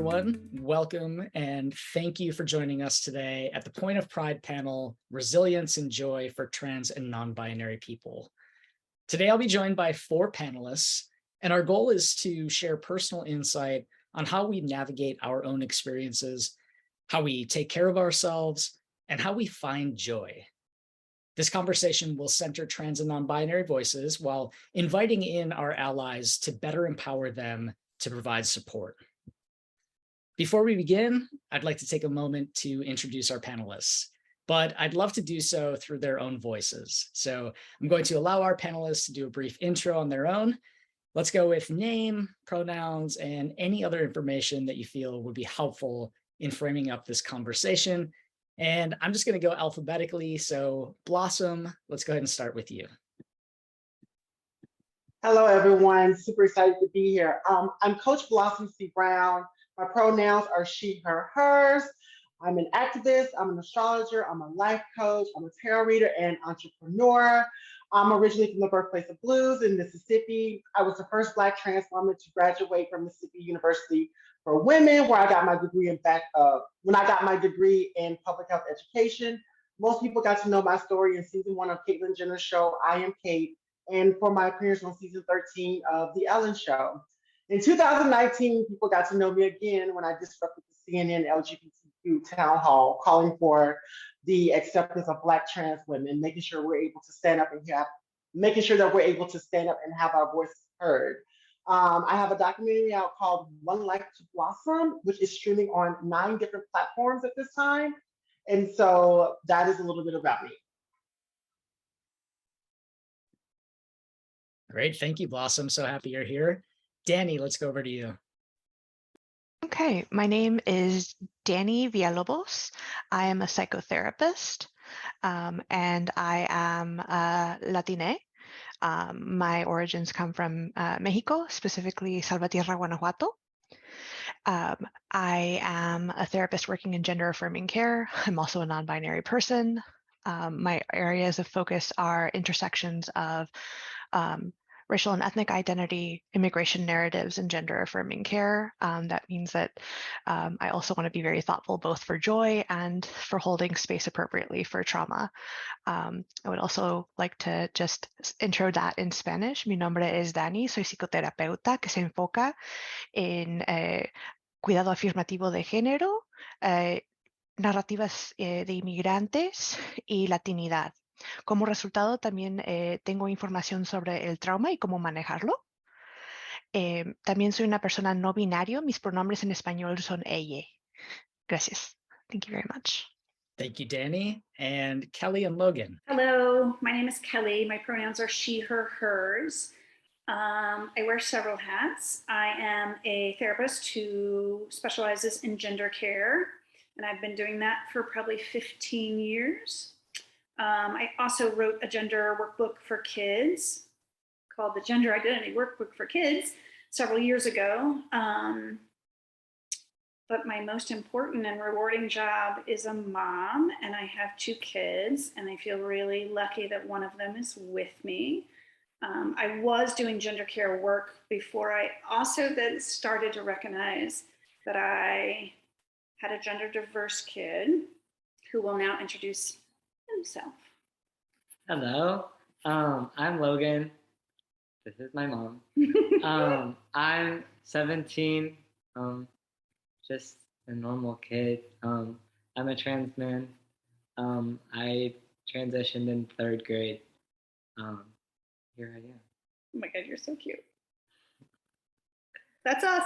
everyone. Welcome and thank you for joining us today at the Point of Pride panel, Resilience and Joy for Trans and Non-Binary People. Today, I'll be joined by 4 panelists, and our goal is to share personal insight on how we navigate our own experiences, how we take care of ourselves, and how we find joy. This conversation will center trans and non-binary voices while inviting in our allies to better empower them to provide support. Before we begin, I'd like to take a moment to introduce our panelists, but I'd love to do so through their own voices. So I'm going to allow our panelists to do a brief intro on their own. Let's go with name, pronouns, and any other information that you feel would be helpful in framing up this conversation. And I'm just going to go alphabetically. So Blossom, let's go ahead and start with you. Hello, everyone. Super excited to be here. I'm Coach Blossom C. Brown. My pronouns are she, her, hers. I'm an activist. I'm an astrologer. I'm a life coach. I'm a tarot reader and entrepreneur. I'm originally from the birthplace of blues in Mississippi. I was the first Black trans woman to graduate from Mississippi University for Women, where I got my degree when I got my degree in public health education. Most people got to know my story in season 1 of Caitlyn Jenner's show, I Am Kate, and for my appearance on season 13 of The Ellen Show. In 2019, people got to know me again when I disrupted the CNN LGBTQ town hall, calling for the acceptance of Black trans women, making sure we're able to stand up and have our voices heard. I have a documentary out called One Life to Blossom, which is streaming on 9 different platforms at this time. And so that is a little bit about me. Great. Thank you, Blossom. So happy you're here. Dani, let's go over to you. Okay, my name is Dani Villalobos. I am a psychotherapist, and I am Latina. My origins come from Mexico, specifically Salvatierra, Guanajuato. I am a therapist working in gender-affirming care. I'm also a non-binary person. My areas of focus are intersections of racial and ethnic identity, immigration narratives, and gender-affirming care. That means that I also want to be very thoughtful both for joy and for holding space appropriately for trauma. I would also like to just intro that in Spanish. Mi nombre es Dani, soy psicoterapeuta que se enfoca en cuidado afirmativo de género, narrativas de inmigrantes y latinidad. Como resultado, también tengo información sobre el trauma y cómo manejarlo. También soy una persona no binario. Mis pronombres en español son elle. Gracias. Thank you very much. Thank you, Dani. And Kelly and Logan. Hello, my name is Kelly. My pronouns are she, her, hers. I wear several hats. I am a therapist who specializes in gender care, and I've been doing that for probably 15 years. I also wrote a gender workbook for kids called the Gender Identity Workbook for Kids several years ago. But my most important and rewarding job is a mom, and I have 2 kids, and I feel really lucky that one of them is with me. I was doing gender care work before I also then started to recognize that I had a gender diverse kid who will now introduce himself. Hello, I'm Logan. This is my mom. I'm 17, just a normal kid. I'm a trans man. I transitioned in 3rd grade. Here I am. Oh my God, you're so cute. That's us.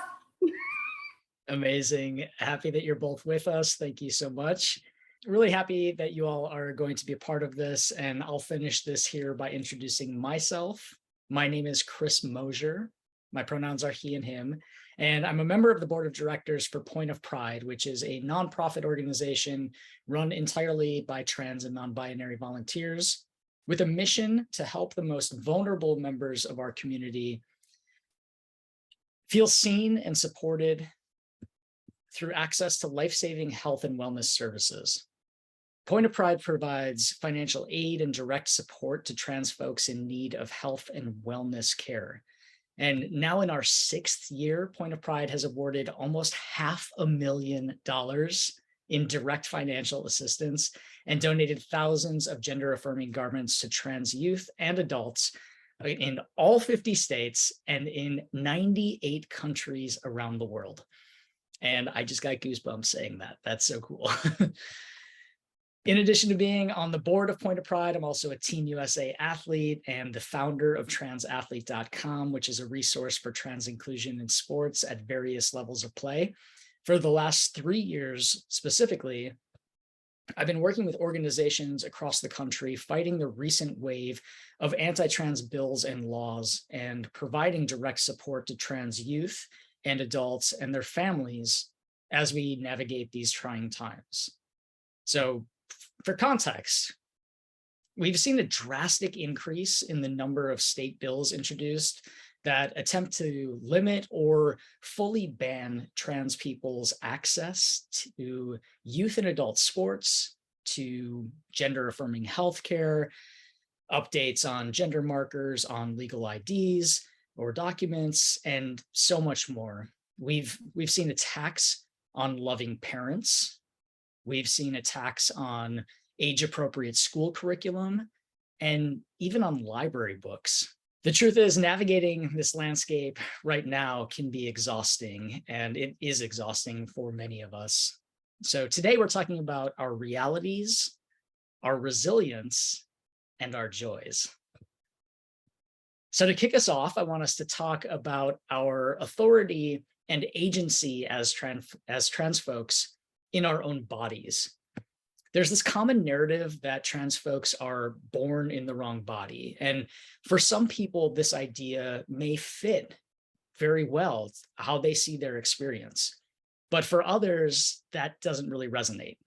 Amazing. Happy that you're both with us. Thank you so much. Really happy that you all are going to be a part of this, and I'll finish this here by introducing myself. My name is Chris Mosier. My pronouns are he and him, and I'm a member of the board of directors for Point of Pride, which is a nonprofit organization run entirely by trans and non-binary volunteers with a mission to help the most vulnerable members of our community feel seen and supported through access to life-saving health and wellness services. Point of Pride provides financial aid and direct support to trans folks in need of health and wellness care. And now in our 6th year, Point of Pride has awarded almost $500,000 in direct financial assistance and donated thousands of gender-affirming garments to trans youth and adults in all 50 states and in 98 countries around the world. And I just got goosebumps saying that. That's so cool. In addition to being on the board of Point of Pride, I'm also a Team USA athlete and the founder of transathlete.com, which is a resource for trans inclusion in sports at various levels of play. For the last 3 years specifically, I've been working with organizations across the country fighting the recent wave of anti-trans bills and laws and providing direct support to trans youth and adults and their families as we navigate these trying times. So, for context, we've seen a drastic increase in the number of state bills introduced that attempt to limit or fully ban trans people's access to youth and adult sports, to gender-affirming healthcare, updates on gender markers on legal IDs or documents, and so much more. We've seen attacks on loving parents. We've seen attacks on age-appropriate school curriculum and even on library books. The truth is, navigating this landscape right now can be exhausting, and it is exhausting for many of us. So today we're talking about our realities, our resilience, and our joys. So to kick us off, I want us to talk about our authority and agency as trans folks in our own bodies. There's this common narrative that trans folks are born in the wrong body. And for some people, this idea may fit very well how they see their experience. But for others, that doesn't really resonate.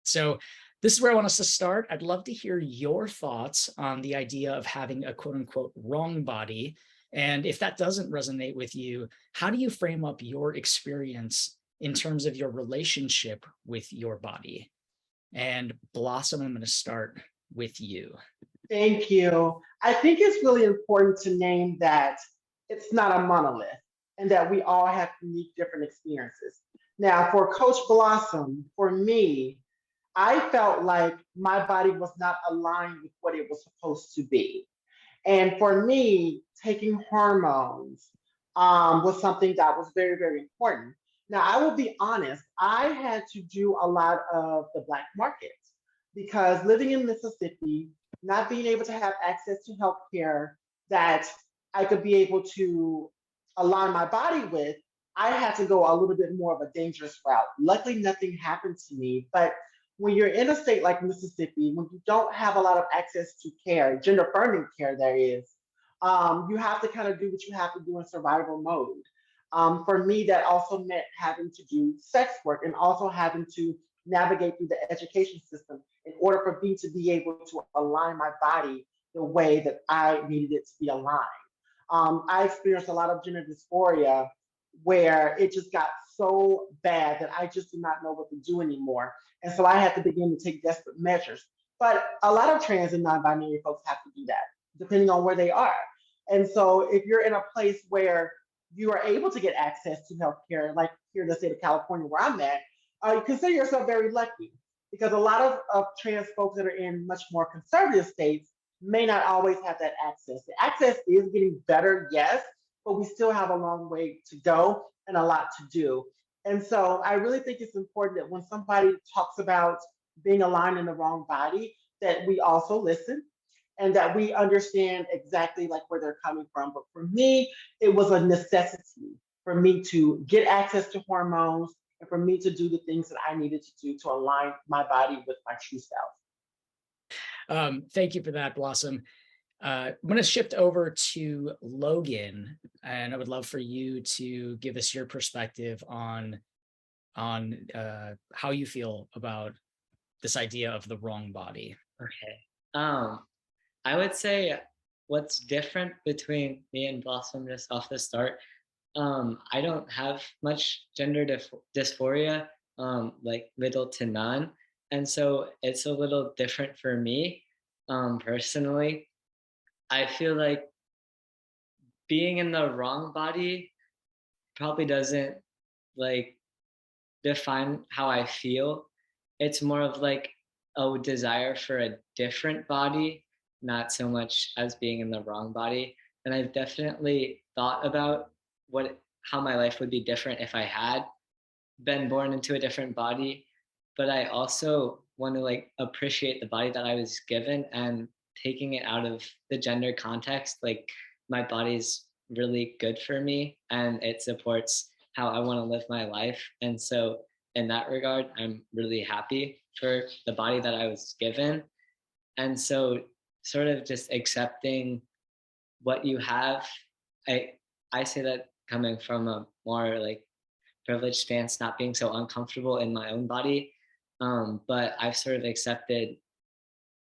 So this is where I want us to start. I'd love to hear your thoughts on the idea of having a quote unquote wrong body. And if that doesn't resonate with you, how do you frame up your experience in terms of your relationship with your body? And Blossom, I'm going to start with you. Thank you. I think it's really important to name that it's not a monolith and that we all have unique different experiences. Now, for Coach Blossom, for me, I felt like my body was not aligned with what it was supposed to be. And for me, taking hormones was something that was very, very important. Now, I will be honest, I had to do a lot of the Black market because living in Mississippi, not being able to have access to healthcare that I could be able to align my body with, I had to go a little bit more of a dangerous route. Luckily, nothing happened to me. But when you're in a state like Mississippi, when you don't have a lot of access to care, gender affirming care, there is, you have to kind of do what you have to do in survival mode. For me, that also meant having to do sex work and also having to navigate through the education system in order for me to be able to align my body the way that I needed it to be aligned. I experienced a lot of gender dysphoria where it just got so bad that I just did not know what to do anymore. And so I had to begin to take desperate measures. But a lot of trans and non-binary folks have to do that, depending on where they are. And so if you're in a place where you are able to get access to healthcare, like here in the state of California where I'm at, you consider yourself very lucky because a lot of trans folks that are in much more conservative states may not always have that access. The access is getting better, yes, but we still have a long way to go and a lot to do. And so I really think it's important that when somebody talks about being aligned in the wrong body, that we also listen and that we understand exactly like where they're coming from. But for me, it was a necessity for me to get access to hormones and for me to do the things that I needed to do to align my body with my true self. Thank you for that, Blossom. I'm going to shift over to Logan, and I would love for you to give us your perspective on how you feel about this idea of the wrong body. Okay. I would say what's different between me and Blossom just off the start. I don't have much gender dysphoria, like little to none. And so it's a little different for me personally. I feel like being in the wrong body probably doesn't like define how I feel. It's more of like a desire for a different body, not so much as being in the wrong body. And I've definitely thought about how my life would be different if I had been born into a different body. But I also want to like appreciate the body that I was given, and taking it out of the gender context, like my body's really good for me and it supports how I want to live my life. And so in that regard, I'm really happy for the body that I was given. And so sort of just accepting what you have. I I say that coming from a more like privileged stance, not being so uncomfortable in my own body. But I've sort of accepted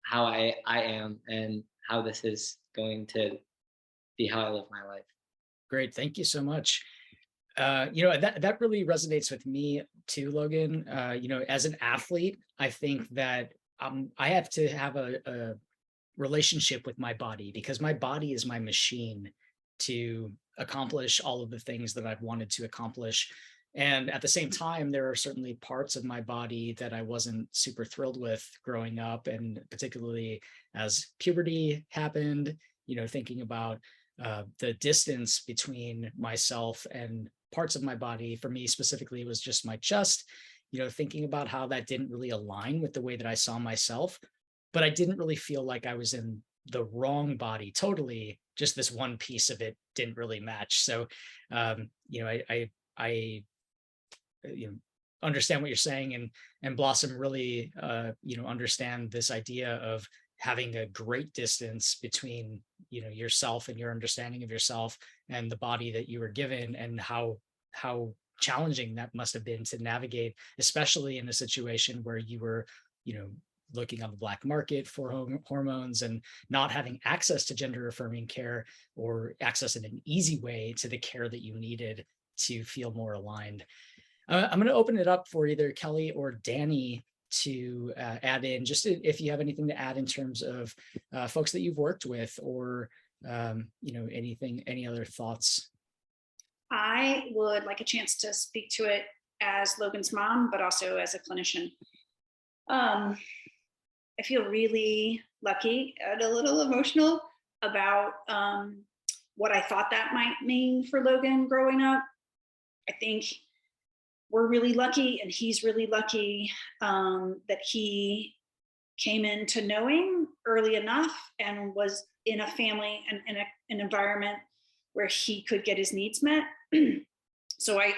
how I am and how this is going to be how I live my life. Great. Thank you so much. That really resonates with me too, Logan. As an athlete, I think that I have to have a relationship with my body, because my body is my machine to accomplish all of the things that I've wanted to accomplish. And at the same time, there are certainly parts of my body that I wasn't super thrilled with growing up, and particularly as puberty happened, thinking about the distance between myself and parts of my body. For me specifically, it was just my chest, thinking about how that didn't really align with the way that I saw myself. But I didn't really feel like I was in the wrong body. Just this one piece of it didn't really match. So, I understand what you're saying, and Blossom really, understand this idea of having a great distance between, yourself and your understanding of yourself and the body that you were given, and how challenging that must have been to navigate, especially in a situation where you were, you know, looking on the black market for hormones and not having access to gender affirming care, or access in an easy way to the care that you needed to feel more aligned. I'm going to open it up for either Kelly or Dani to add in, just if you have anything to add in terms of folks that you've worked with, or any other thoughts. I would like a chance to speak to it as Logan's mom, but also as a clinician. I feel really lucky and a little emotional about what I thought that might mean for Logan growing up. I think we're really lucky, and he's really lucky that he came into knowing early enough and was in a family and in an environment where he could get his needs met. So I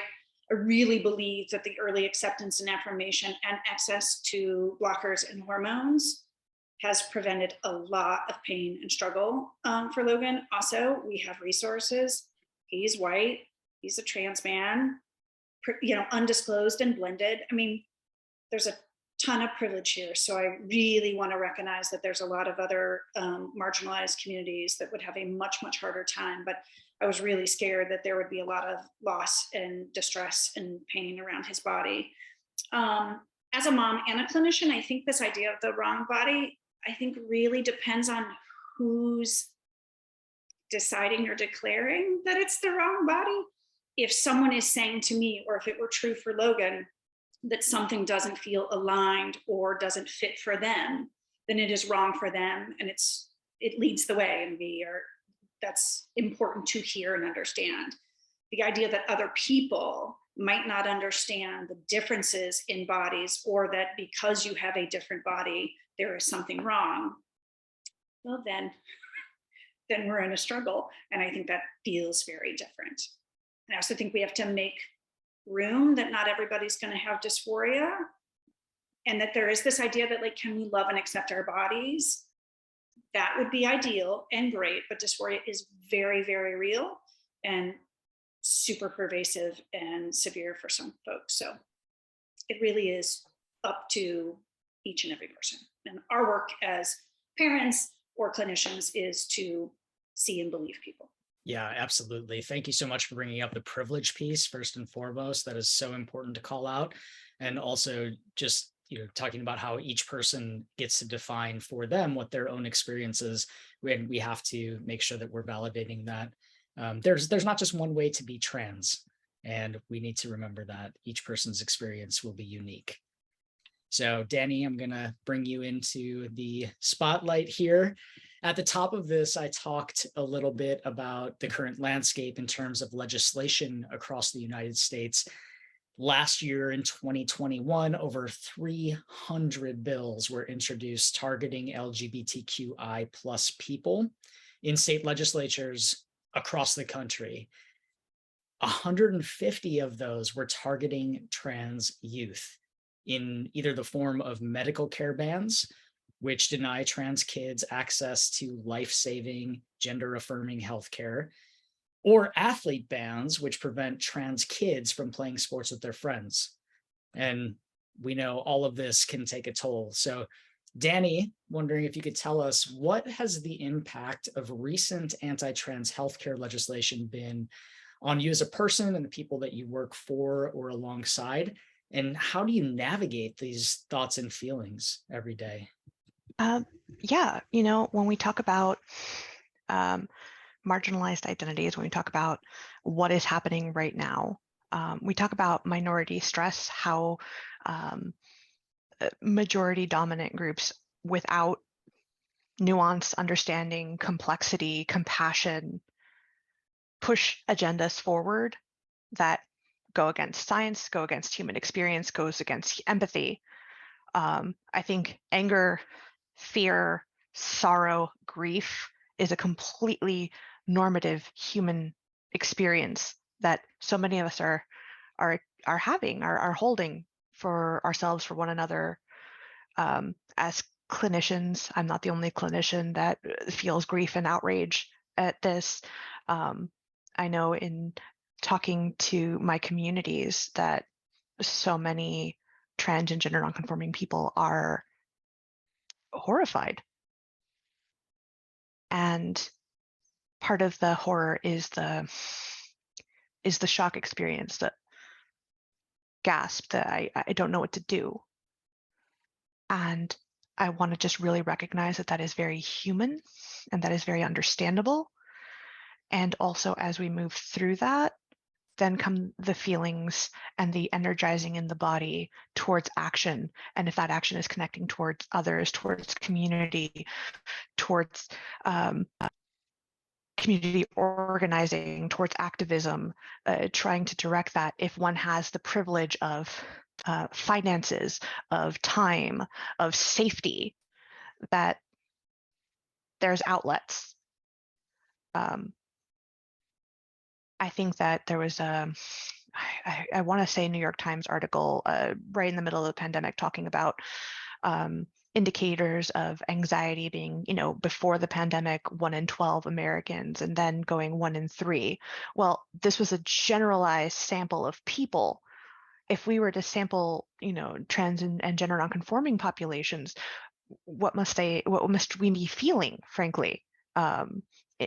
really believe that the early acceptance and affirmation and access to blockers and hormones has prevented a lot of pain and struggle for Logan. Also, we have resources. He's white, he's a trans man, undisclosed and blended. I mean, there's a ton of privilege here. So I really want to recognize that there's a lot of other marginalized communities that would have a much, much harder time. But I was really scared that there would be a lot of loss and distress and pain around his body. As a mom and a clinician, I think this idea of the wrong body, I think really depends on who's deciding or declaring that it's the wrong body. If someone is saying to me, or if it were true for Logan, that something doesn't feel aligned or doesn't fit for them, then it is wrong for them, and it leads the way, and that's important to hear and understand. The idea that other people might not understand the differences in bodies, or that because you have a different body, there is something wrong, well, then we're in a struggle. And I think that feels very different. I also think we have to make room that not everybody's going to have dysphoria, and that there is this idea that, like, can we love and accept our bodies? That would be ideal and great, but dysphoria is very, very real and super pervasive and severe for some folks. So it really is up to each and every person. And our work as parents or clinicians is to see and believe people. Yeah, absolutely. Thank you so much for bringing up the privilege piece first and foremost. That is so important to call out. And also just, talking about how each person gets to define for them what their own experience is, and we have to make sure that we're validating that. There's not just one way to be trans, and we need to remember that each person's experience will be unique. So Dani, I'm gonna bring you into the spotlight here. At the top of this, I talked a little bit about the current landscape in terms of legislation across the United States. Last year in 2021, over 300 bills were introduced targeting LGBTQI plus people in state legislatures across the country. 150 of those were targeting trans youth in either the form of medical care bans, which deny trans kids access to life-saving, gender-affirming healthcare, or athlete bans, which prevent trans kids from playing sports with their friends. And we know all of this can take a toll. So Dani, wondering if you could tell us, what has the impact of recent anti-trans healthcare legislation been on you as a person and the people that you work for or alongside? And how do you navigate these thoughts and feelings every day? Yeah, when we talk about marginalized identities, when we talk about what is happening right now, we talk about minority stress, how majority dominant groups without nuance, understanding, complexity, compassion, push agendas forward that go against science, go against human experience, goes against empathy. I think anger, fear, sorrow, grief is a completely normative human experience that so many of us are having, are holding for ourselves, for one another. As clinicians, I'm not the only clinician that feels grief and outrage at this. I know in talking to my communities that so many trans and gender nonconforming people are horrified. And part of the horror is the shock experience, the gasp, that I don't know what to do. And I want to just really recognize that that is very human and that is very understandable. And also, as we move through that, then come the feelings and the energizing in the body towards action. And if that action is connecting towards others, towards community, towards community organizing, towards activism, trying to direct that, if one has the privilege of finances, of time, of safety, that there's outlets. I think that there was I want to say New York Times article right in the middle of the pandemic talking about indicators of anxiety being, before the pandemic, 1 in 12 Americans, and then going 1 in 3. Well, this was a generalized sample of people. If we were to sample, trans and gender nonconforming populations, what must we be feeling, frankly,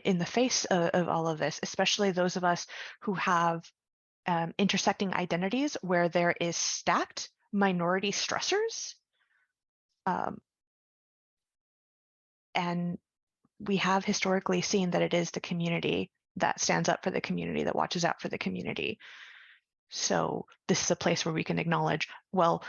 in the face of all of this, especially those of us who have intersecting identities where there is stacked minority stressors. And we have historically seen that it is the community that stands up for the community, that watches out for the community. So this is a place where we can acknowledge, well,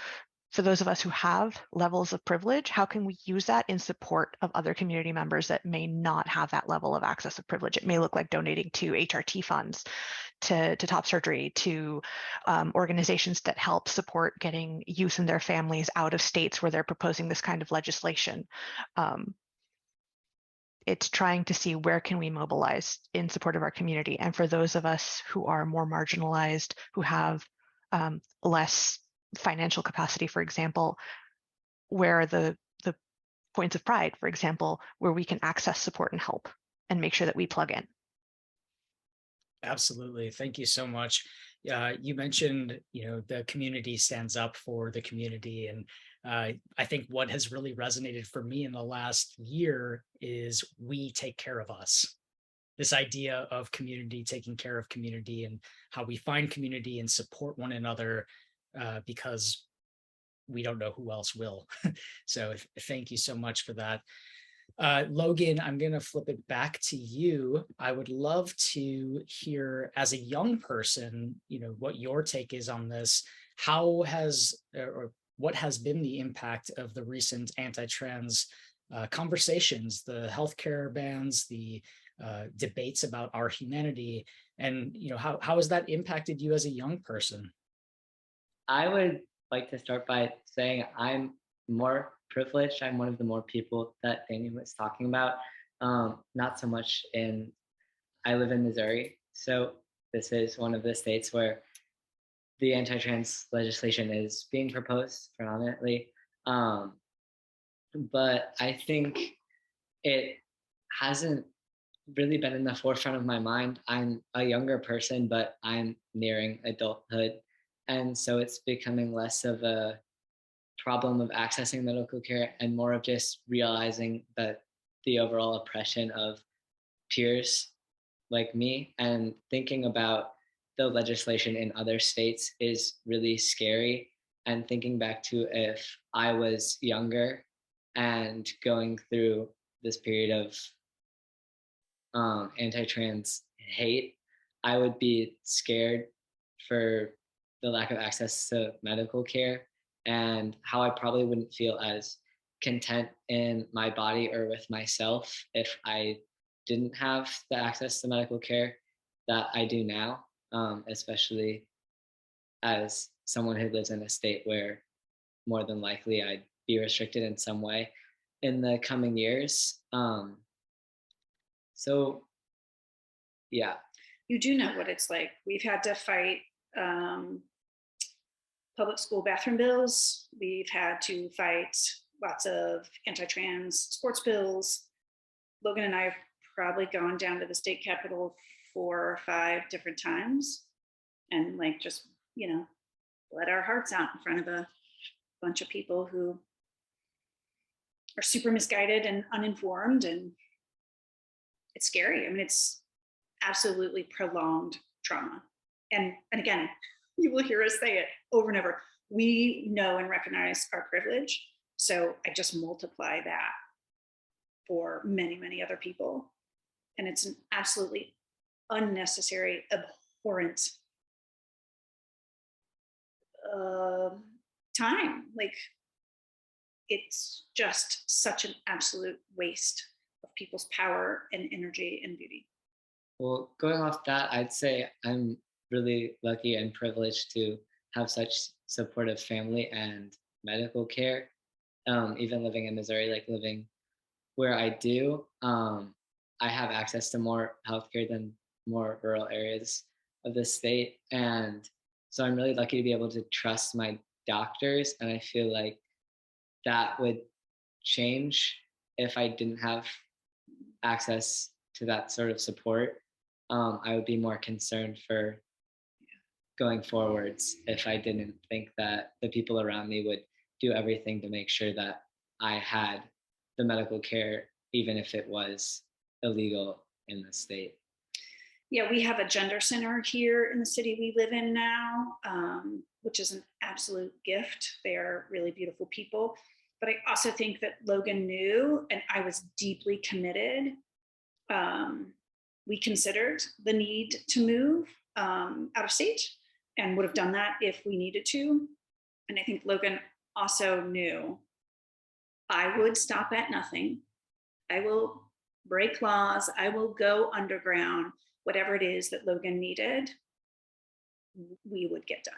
for those of us who have levels of privilege, how can we use that in support of other community members that may not have that level of access of privilege? It may look like donating to HRT funds, to top surgery, to organizations that help support getting youth and their families out of states where they're proposing this kind of legislation. It's trying to see where can we mobilize in support of our community. And for those of us who are more marginalized, who have less financial capacity, for example, where are the points of pride, for example, where we can access support and help and make sure that we plug in. Absolutely. Thank you so much. You mentioned, the community stands up for the community. And I think what has really resonated for me in the last year is we take care of us. This idea of community taking care of community, and how we find community and support one another because we don't know who else will. So thank you so much for that. Logan, I'm going to flip it back to you. I would love to hear, as a young person, what your take is on this. How has, or what has been the impact of the recent anti-trans conversations, the healthcare bans, the debates about our humanity, and how has that impacted you as a young person? I would like to start by saying I'm more privileged. I'm one of the more people that Dani was talking about. Not so much I live in Missouri. So this is one of the states where the anti-trans legislation is being proposed predominantly. But I think it hasn't really been in the forefront of my mind. I'm a younger person, but I'm nearing adulthood. And so it's becoming less of a problem of accessing medical care and more of just realizing that the overall oppression of peers like me and thinking about the legislation in other states is really scary. And thinking back to if I was younger and going through this period of anti-trans hate, I would be scared for the lack of access to medical care and how I probably wouldn't feel as content in my body or with myself if I didn't have the access to medical care that I do now, especially as someone who lives in a state where more than likely I'd be restricted in some way in the coming years. So yeah. You do know what it's like. We've had to fight public school bathroom bills. We've had to fight lots of anti-trans sports bills. Logan and I have probably gone down to the state capitol 4 or 5 different times and just, let our hearts out in front of a bunch of people who are super misguided and uninformed. And it's scary. I mean, it's absolutely prolonged trauma. And again, you will hear us say it over and over. We know and recognize our privilege. So I just multiply that for many, many other people. And it's an absolutely unnecessary, abhorrent time. It's just such an absolute waste of people's power and energy and beauty. Well, going off that, I'd say I'm really lucky and privileged to have such supportive family and medical care. Even living in Missouri, living where I do, I have access to more healthcare than more rural areas of the state. And so I'm really lucky to be able to trust my doctors. And I feel like that would change if I didn't have access to that sort of support. I would be more concerned for going forwards if I didn't think that the people around me would do everything to make sure that I had the medical care, even if it was illegal in the state. Yeah, we have a gender center here in the city we live in now, which is an absolute gift. They're really beautiful people. But I also think that Logan knew, and I was deeply committed. We considered the need to move out of state and would have done that if we needed to. And I think Logan also knew I would stop at nothing. I will break laws. I will go underground. Whatever it is that Logan needed, we would get done.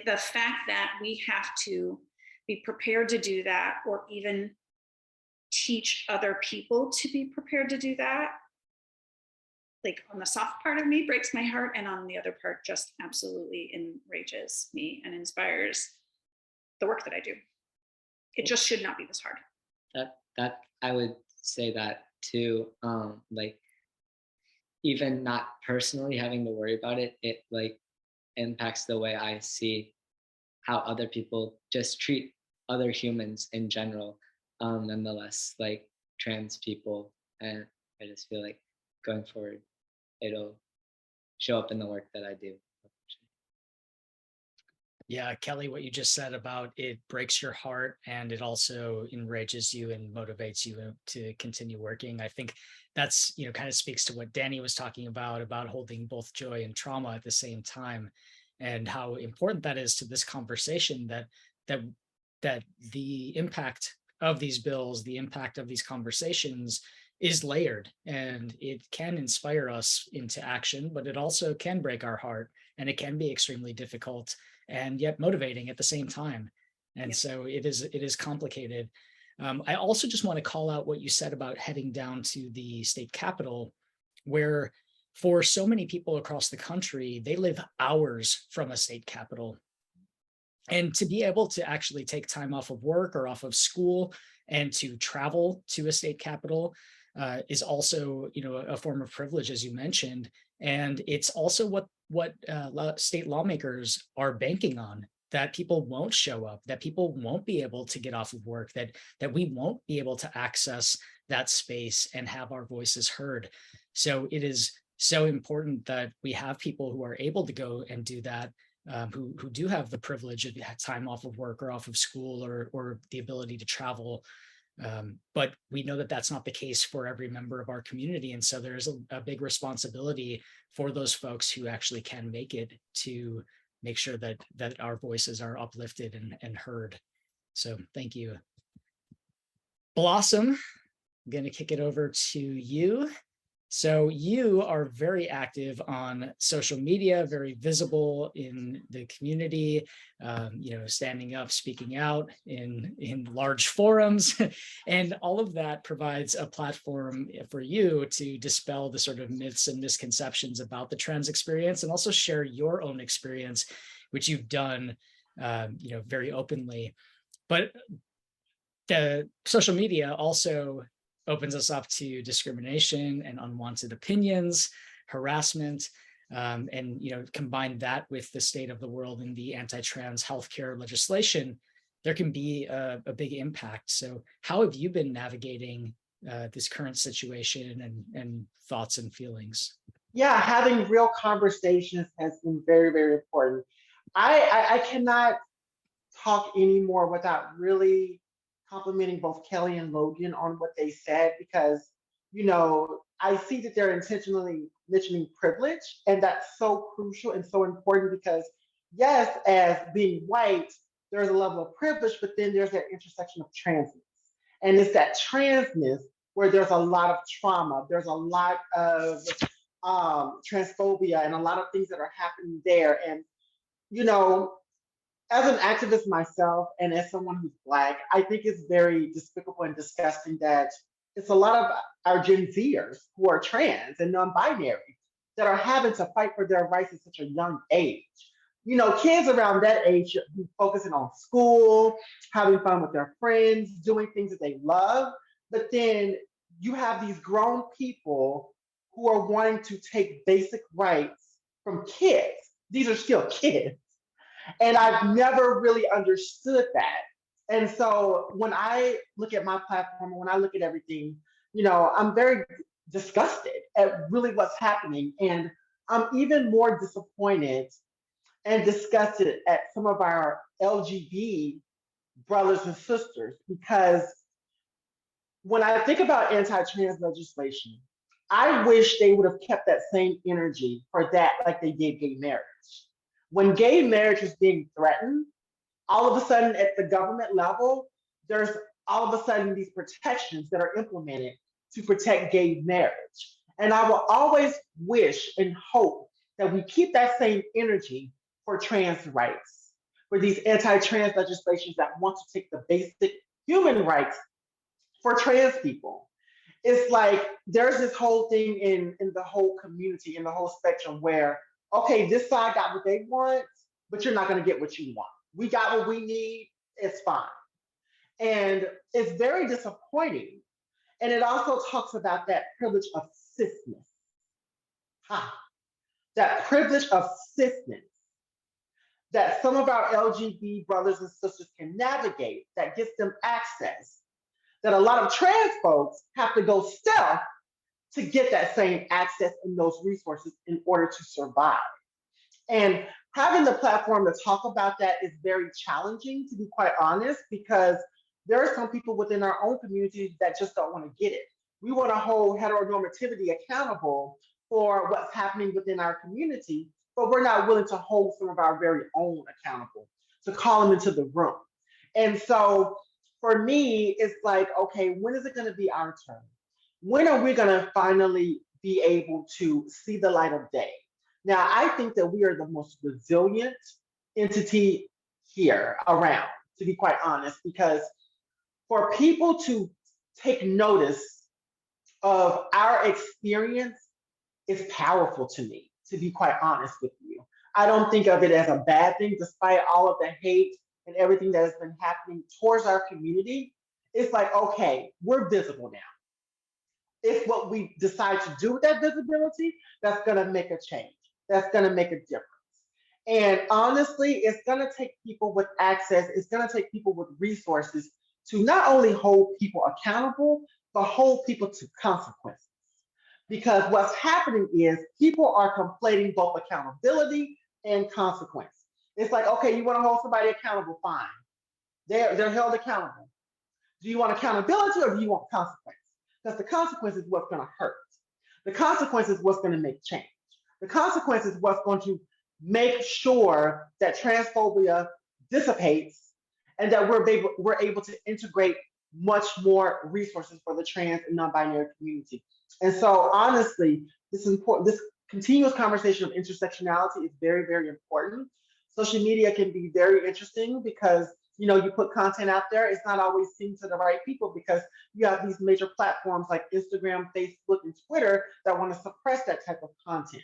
The fact that we have to be prepared to do that, or even teach other people to be prepared to do that, on the soft part of me breaks my heart, and on the other part just absolutely enrages me and inspires the work that I do. It just should not be this hard. That I would say that too. Even not personally having to worry about it, it impacts the way I see how other people just treat other humans in general, nonetheless, trans people. And I just feel like going forward, it'll show up in the work that I do. Yeah, Kelly, what you just said about it breaks your heart and it also enrages you and motivates you to continue working. I think that's, kind of speaks to what Dani was talking about holding both joy and trauma at the same time, and how important that is to this conversation, that that the impact of these bills, the impact of these conversations is layered, and it can inspire us into action, but it also can break our heart, and it can be extremely difficult and yet motivating at the same time. And Yep. so it is complicated. I also just want to call out what you said about heading down to the state capitol, where for so many people across the country, they live hours from a state capitol. And to be able to actually take time off of work or off of school and to travel to a state capitol is also, a form of privilege, as you mentioned. And it's also what state lawmakers are banking on, that people won't show up, that people won't be able to get off of work, that we won't be able to access that space and have our voices heard. So it is so important that we have people who are able to go and do that, who do have the privilege of time off of work or off of school, or the ability to travel. But we know that that's not the case for every member of our community. And so there's a big responsibility for those folks who actually can make it, to make sure that our voices are uplifted and heard. So thank you. Blossom, I'm going to kick it over to you. So you are very active on social media, very visible in the community, standing up, speaking out in large forums, and all of that provides a platform for you to dispel the sort of myths and misconceptions about the trans experience, and also share your own experience, which you've done, very openly. But the social media also opens us up to discrimination and unwanted opinions, harassment, and combine that with the state of the world and the anti-trans healthcare legislation, there can be a big impact. So how have you been navigating this current situation, and thoughts and feelings? Yeah, having real conversations has been very, very important. I cannot talk anymore without really complimenting both Kelly and Logan on what they said, because, I see that they're intentionally mentioning privilege, and that's so crucial and so important because, yes, as being white, there's a level of privilege, but then there's that intersection of transness. And it's that transness where there's a lot of trauma, there's a lot of transphobia, and a lot of things that are happening there. And, you know, as an activist myself and as someone who's Black, I think it's very despicable and disgusting that it's a lot of our Gen Zers who are trans and non binary that are having to fight for their rights at such a young age. Kids around that age should be focusing on school, having fun with their friends, doing things that they love. But then you have these grown people who are wanting to take basic rights from kids. These are still kids. And I've never really understood that. And so when I look at my platform, when I look at everything, I'm very disgusted at really what's happening. And I'm even more disappointed and disgusted at some of our LGBT brothers and sisters, because when I think about anti-trans legislation, I wish they would have kept that same energy for that like they did gay marriage. When gay marriage was being threatened, all of a sudden at the government level, there's all of a sudden these protections that are implemented to protect gay marriage. And I will always wish and hope that we keep that same energy for trans rights, for these anti-trans legislations that want to take the basic human rights for trans people. It's like there's this whole thing in the whole community, in the whole spectrum, where, okay, this side got what they want, but you're not going to get what you want. We got what we need, it's fine. And it's very disappointing. And it also talks about that privilege of cisness. That privilege of cisness that some of our LGBT brothers and sisters can navigate, that gets them access, that a lot of trans folks have to go stealth to get that same access and those resources in order to survive. And having the platform to talk about that is very challenging, to be quite honest, because there are some people within our own community that just don't want to get it. We want to hold heteronormativity accountable for what's happening within our community, but we're not willing to hold some of our very own accountable, to call them into the room. And so for me, it's like, okay, when is it going to be our turn? When are we going to finally be able to see the light of day? Now, I think that we are the most resilient entity here around, to be quite honest, because for people to take notice of our experience is powerful to me, to be quite honest with you. I don't think of it as a bad thing, despite all of the hate and everything that has been happening towards our community. It's like, okay, we're visible now. It's what we decide to do with that visibility that's going to make a change, that's going to make a difference. And honestly, it's going to take people with access, it's going to take people with resources to not only hold people accountable, but hold people to consequences. Because what's happening is people are conflating both accountability and consequence. It's like, okay, you want to hold somebody accountable, fine. They're held accountable. Do you want accountability or do you want consequence? Because the consequence is what's going to hurt. The consequence is what's going to make change. The consequence is what's going to make sure that transphobia dissipates and that we're able to integrate much more resources for the trans and non-binary community. And so honestly, this continuous conversation of intersectionality is very, very important. Social media can be very interesting because you put content out there, it's not always seen to the right people because you have these major platforms like Instagram, Facebook, and Twitter that want to suppress that type of content.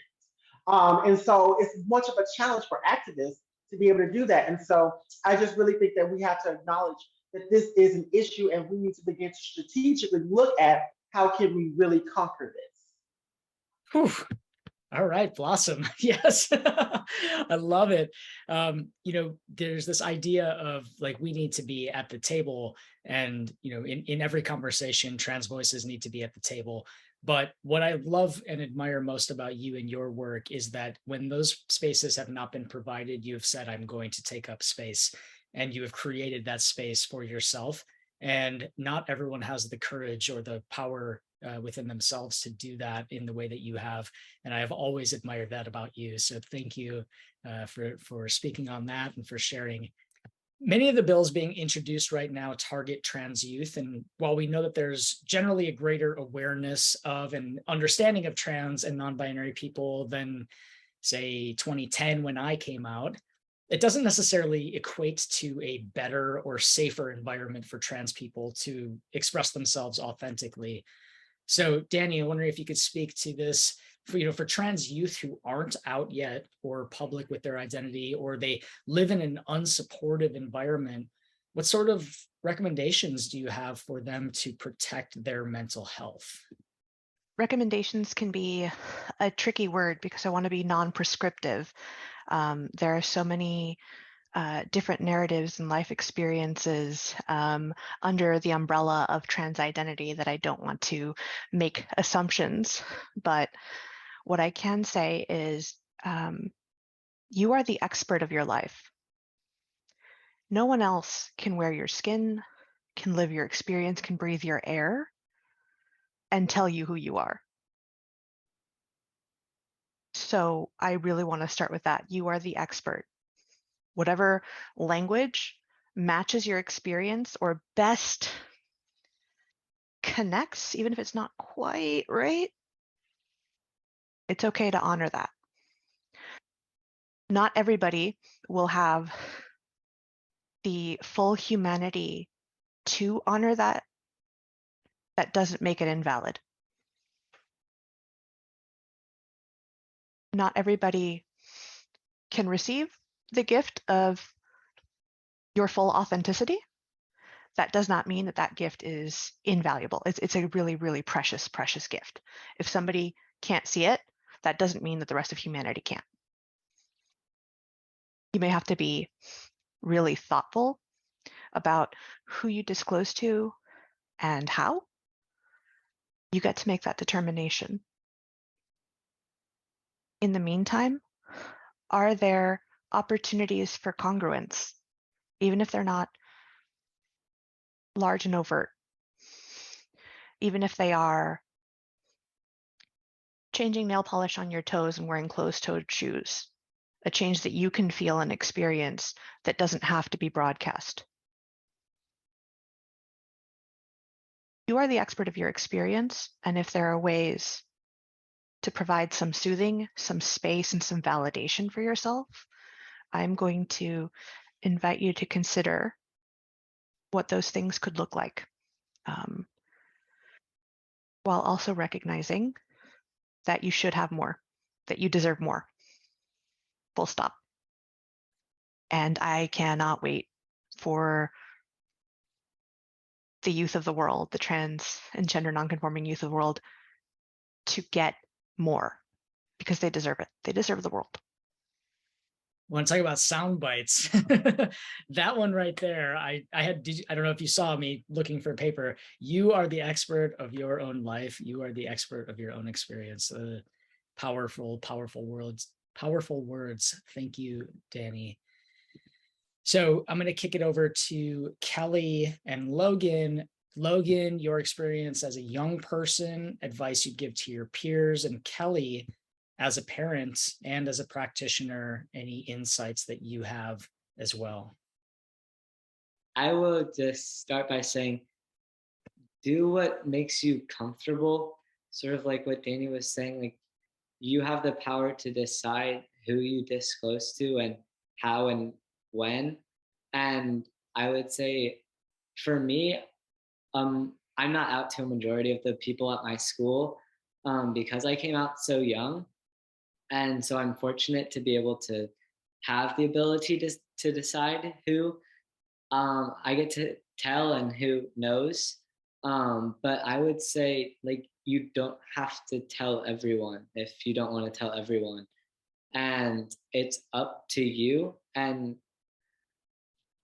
And so it's much of a challenge for activists to be able to do that. And so I just really think that we have to acknowledge that this is an issue and we need to begin to strategically look at how can we really conquer this. Whew. All right, Blossom. Yes, I love it. There's this idea of like, we need to be at the table and, in every conversation, trans voices need to be at the table. But what I love and admire most about you and your work is that when those spaces have not been provided, you have said, I'm going to take up space, and you have created that space for yourself. And not everyone has the courage or the power within themselves to do that in the way that you have. And I have always admired that about you. So thank you for speaking on that and for sharing. Many of the bills being introduced right now target trans youth. And while we know that there's generally a greater awareness of and understanding of trans and non-binary people than, say, 2010 when I came out, it doesn't necessarily equate to a better or safer environment for trans people to express themselves authentically. So, Dani, I wonder if you could speak to this for trans youth who aren't out yet or public with their identity, or they live in an unsupportive environment. What sort of recommendations do you have for them to protect their mental health? Recommendations can be a tricky word because I want to be non-prescriptive. There are so many different narratives and life experiences under the umbrella of trans identity that I don't want to make assumptions. But what I can say is you are the expert of your life. No one else can wear your skin, can live your experience, can breathe your air, and tell you who you are. So I really want to start with that. You are the expert. Whatever language matches your experience or best connects, even if it's not quite right, it's okay to honor that. Not everybody will have the full humanity to honor that. That doesn't make it invalid. Not everybody can receive the gift of your full authenticity. That does not mean that that gift is invaluable. It's a really, really precious, precious gift. If somebody can't see it, that doesn't mean that the rest of humanity can't. You may have to be really thoughtful about who you disclose to and how. You get to make that determination. In the meantime, are there opportunities for congruence, even if they're not large and overt, even if they are changing nail polish on your toes and wearing closed-toed shoes, a change that you can feel and experience that doesn't have to be broadcast. You are the expert of your experience, and if there are ways to provide some soothing, some space, and some validation for yourself, I'm going to invite you to consider what those things could look like, while also recognizing that you should have more, that you deserve more, full stop. And I cannot wait for the youth of the world, the trans and gender nonconforming youth of the world, to get more, because they deserve it. They deserve the world. Want to talk about sound bites? That one right there, I don't know if you saw me looking for paper. You are the expert of your own life. You are the expert of your own experience. Powerful words. Thank you, Dani. So I'm going to kick it over to Kelly and Logan. Logan, your experience as a young person, advice you'd give to your peers, and Kelly, as a parent and as a practitioner, any insights that you have as well? I will just start by saying, do what makes you comfortable. Sort of like what Dani was saying, like you have the power to decide who you disclose to and how and when. And I would say for me, I'm not out to a majority of the people at my school because I came out so young. And so I'm fortunate to be able to have the ability to decide who I get to tell and who knows. But I would say, like, you don't have to tell everyone if you don't want to tell everyone. And it's up to you. And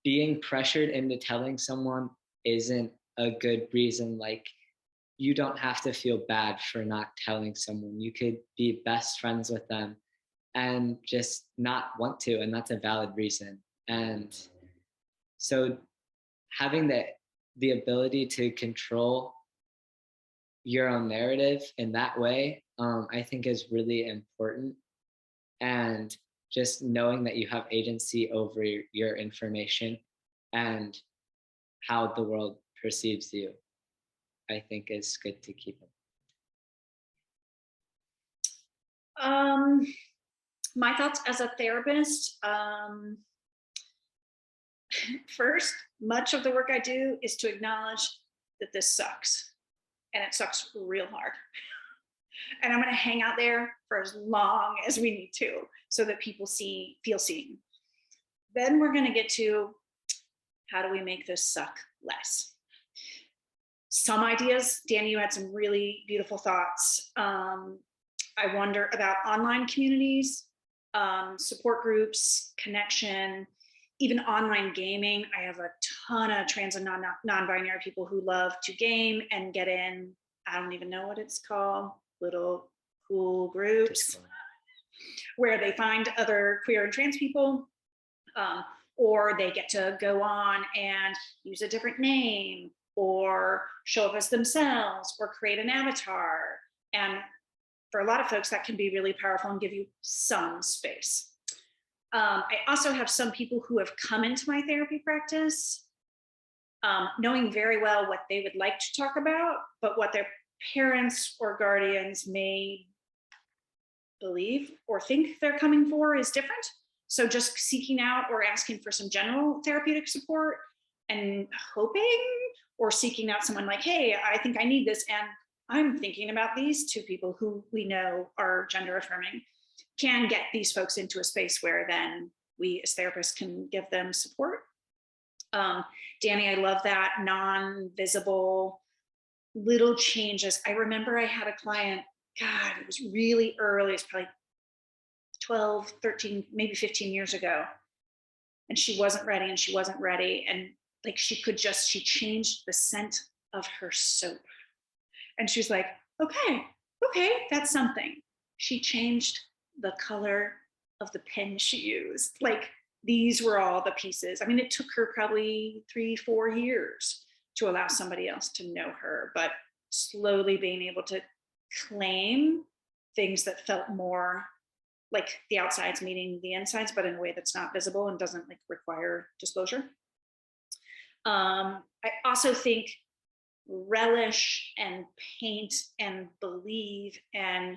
being pressured into telling someone isn't a good reason. Like, you don't have to feel bad for not telling someone. You could be best friends with them and just not want to, and that's a valid reason. And so having the ability to control your own narrative in that way, I think is really important. And just knowing that you have agency over your information and how the world perceives you, I think is good to keep in. My thoughts as a therapist, first, much of the work I do is to acknowledge that this sucks, and it sucks real hard. And I'm going to hang out there for as long as we need to so that people feel seen. Then we're going to get to, how do we make this suck less? Some ideas. Dani, you had some really beautiful thoughts. I wonder about online communities, support groups, connection, even online gaming. I have a ton of trans and non-binary people who love to game and get in, I don't even know what it's called, little cool groups where they find other queer and trans people, or they get to go on and use a different name or show up as themselves or create an avatar. And for a lot of folks, that can be really powerful and give you some space. I also have some people who have come into my therapy practice knowing very well what they would like to talk about, but what their parents or guardians may believe or think they're coming for is different. So just seeking out or asking for some general therapeutic support and hoping, or seeking out someone like, hey, I think I need this, and I'm thinking about these two people who we know are gender affirming, can get these folks into a space where then we as therapists can give them support. Dani, I love that non-visible little changes. I remember I had a client, God, it was really early. It's probably 12, 13, maybe 15 years ago. And she wasn't ready. And like, she changed the scent of her soap. And she's like, okay, that's something. She changed the color of the pen she used. Like, these were all the pieces. I mean, it took her probably 3-4 years to allow somebody else to know her, but slowly being able to claim things that felt more like the outsides meeting the insides, but in a way that's not visible and doesn't like require disclosure. I also think relish and paint and believe and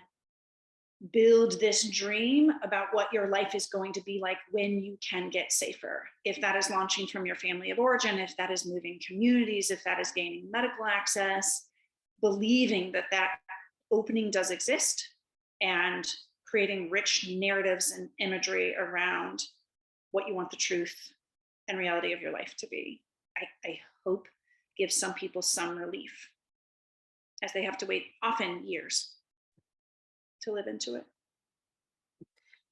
build this dream about what your life is going to be like when you can get safer. If that is launching from your family of origin, if that is moving communities, if that is gaining medical access, believing that that opening does exist and creating rich narratives and imagery around what you want the truth and reality of your life to be. I hope gives some people some relief as they have to wait often years to live into it.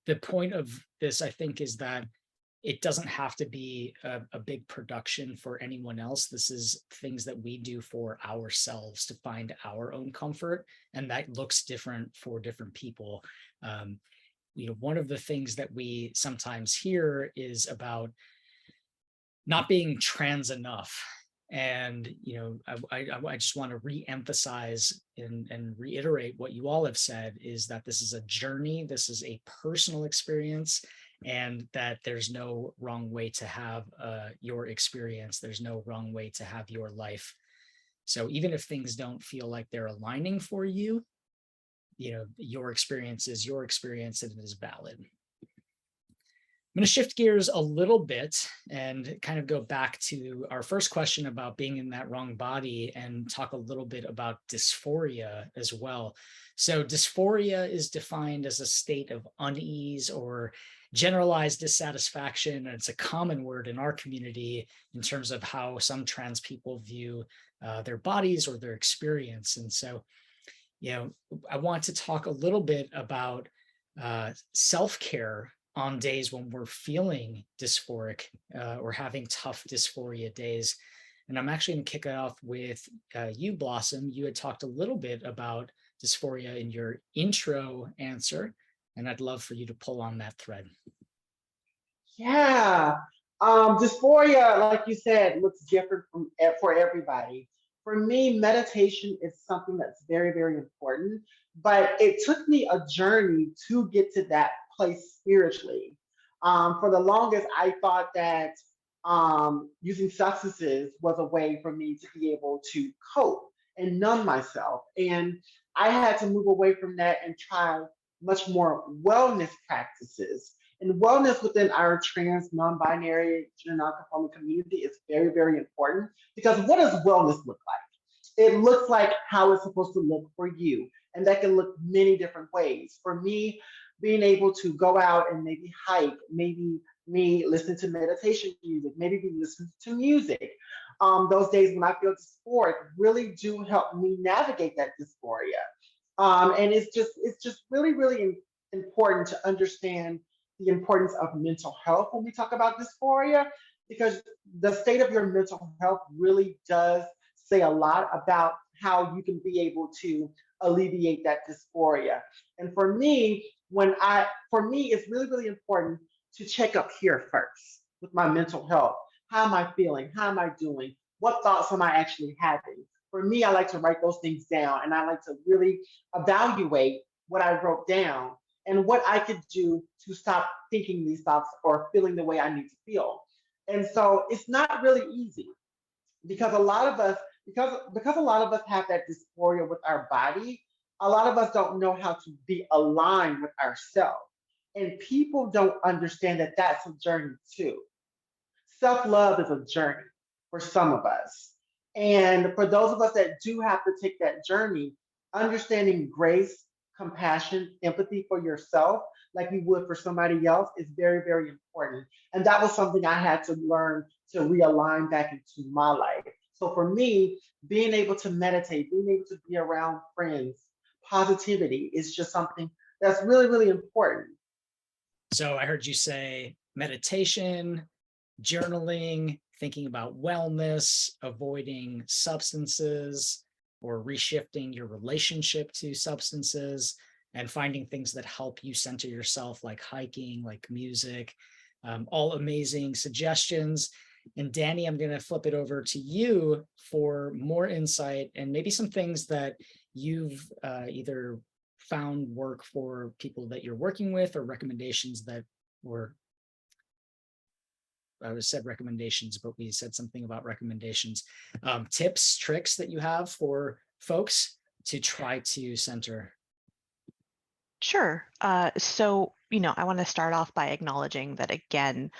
The point of this, I think, is that it doesn't have to be a big production for anyone else. This is things that we do for ourselves to find our own comfort, and that looks different for different people. One of the things that we sometimes hear is about not being trans enough. And I just want to re-emphasize and reiterate what you all have said, is that this is a journey, this is a personal experience, and that there's no wrong way to have your experience. There's no wrong way to have your life. So even if things don't feel like they're aligning for you, your experience is your experience and it is valid. I'm going to shift gears a little bit and kind of go back to our first question about being in that wrong body and talk a little bit about dysphoria as well. So dysphoria is defined as a state of unease or generalized dissatisfaction. And it's a common word in our community in terms of how some trans people view their bodies or their experience. And so, I want to talk a little bit about self-care on days when we're feeling dysphoric or having tough dysphoria days. And I'm actually going to kick it off with you, Blossom. You had talked a little bit about dysphoria in your intro answer, and I'd love for you to pull on that thread. Yeah, dysphoria, like you said, looks different for everybody. For me, meditation is something that's very, very important, but it took me a journey to get to that place spiritually. For the longest, I thought that using substances was a way for me to be able to cope and numb myself. And I had to move away from that and try much more wellness practices. And wellness within our trans, non-binary, gender non-conforming community is very, very important, because what does wellness look like? It looks like how it's supposed to look for you. And that can look many different ways. For me, being able to go out and maybe hike, maybe me listen to meditation music, maybe me listen to music. Those days when I feel dysphoric really do help me navigate that dysphoria. And it's just really, really important to understand the importance of mental health when we talk about dysphoria, because the state of your mental health really does say a lot about how you can be able to alleviate that dysphoria. And for me, it's really, really important to check up here first with my mental health. How am I feeling? How am I doing? What thoughts am I actually having? For me, I like to write those things down, and I like to really evaluate what I wrote down and what I could do to stop thinking these thoughts or feeling the way I need to feel. And so it's not really easy, because a lot of us, because a lot of us have that dysphoria with our body, a lot of us don't know how to be aligned with ourselves. And people don't understand that that's a journey too. Self-love is a journey for some of us. And for those of us that do have to take that journey, understanding grace, compassion, empathy for yourself, like we would for somebody else, is very, very important. And that was something I had to learn to realign back into my life. So for me, being able to meditate, being able to be around friends, positivity is just something that's really, really important. So I heard you say meditation, journaling, thinking about wellness, avoiding substances, or reshifting your relationship to substances. and finding things that help you center yourself, like hiking, like music, all amazing suggestions. And Dani, I'm going to flip it over to you for more insight and maybe some things that you've either found work for people that you're working with, or recommendations that were, I said recommendations, but we said something about recommendations, tips, tricks that you have for folks to try to center. Sure. So, I want to start off by acknowledging that, again,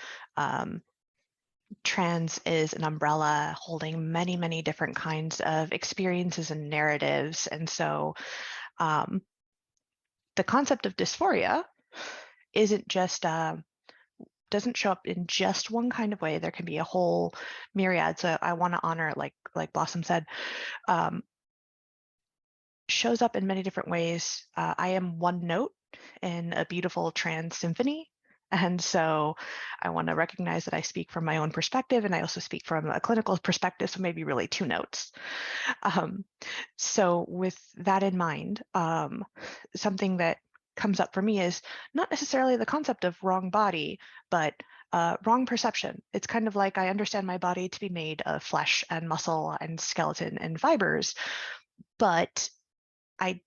trans is an umbrella holding many, many different kinds of experiences and narratives. And so the concept of dysphoria isn't just, doesn't show up in just one kind of way. There can be a whole myriad. So I want to honor, like Blossom said, shows up in many different ways. I am one note in a beautiful trans symphony. And so I want to recognize that I speak from my own perspective, and I also speak from a clinical perspective, so maybe really two notes. So with that in mind, something that comes up for me is not necessarily the concept of wrong body, but wrong perception. It's kind of like I understand my body to be made of flesh and muscle and skeleton and fibers, but I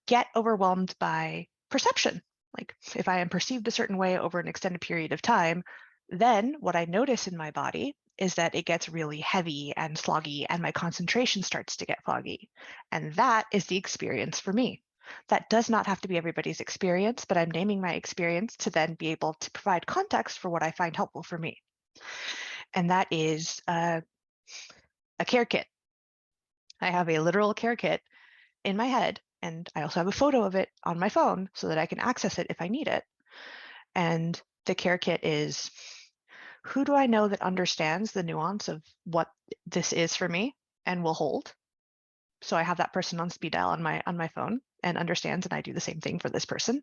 get overwhelmed by perception. Like if I am perceived a certain way over an extended period of time, then what I notice in my body is that it gets really heavy and sloggy, and my concentration starts to get foggy. And that is the experience for me. That does not have to be everybody's experience, but I'm naming my experience to then be able to provide context for what I find helpful for me. And that is a care kit. I have a literal care kit in my head, and I also have a photo of it on my phone so that I can access it if I need it. And the care kit is, who do I know that understands the nuance of what this is for me and will hold? So I have that person on speed dial on my phone and understands, and I do the same thing for this person.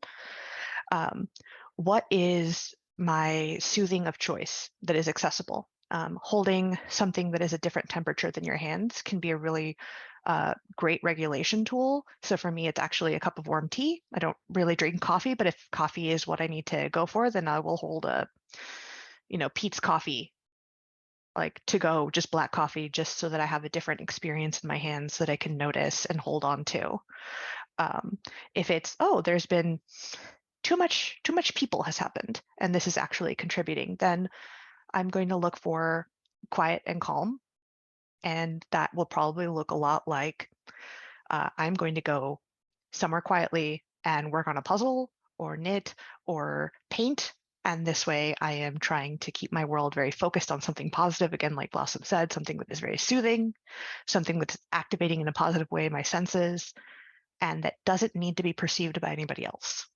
What is my soothing of choice that is accessible? Holding something that is a different temperature than your hands can be a really great regulation tool. So for me, it's actually a cup of warm tea. I don't really drink coffee, but if coffee is what I need to go for, then I will hold a, Pete's coffee, like to go, just black coffee, just so that I have a different experience in my hands that I can notice and hold on to. If it's, there's been too much people has happened, and this is actually contributing, then I'm going to look for quiet and calm. And that will probably look a lot like I'm going to go somewhere quietly and work on a puzzle or knit or paint. And this way I am trying to keep my world very focused on something positive. Again, like Blossom said, something that is very soothing, something that's activating in a positive way my senses, and that doesn't need to be perceived by anybody else.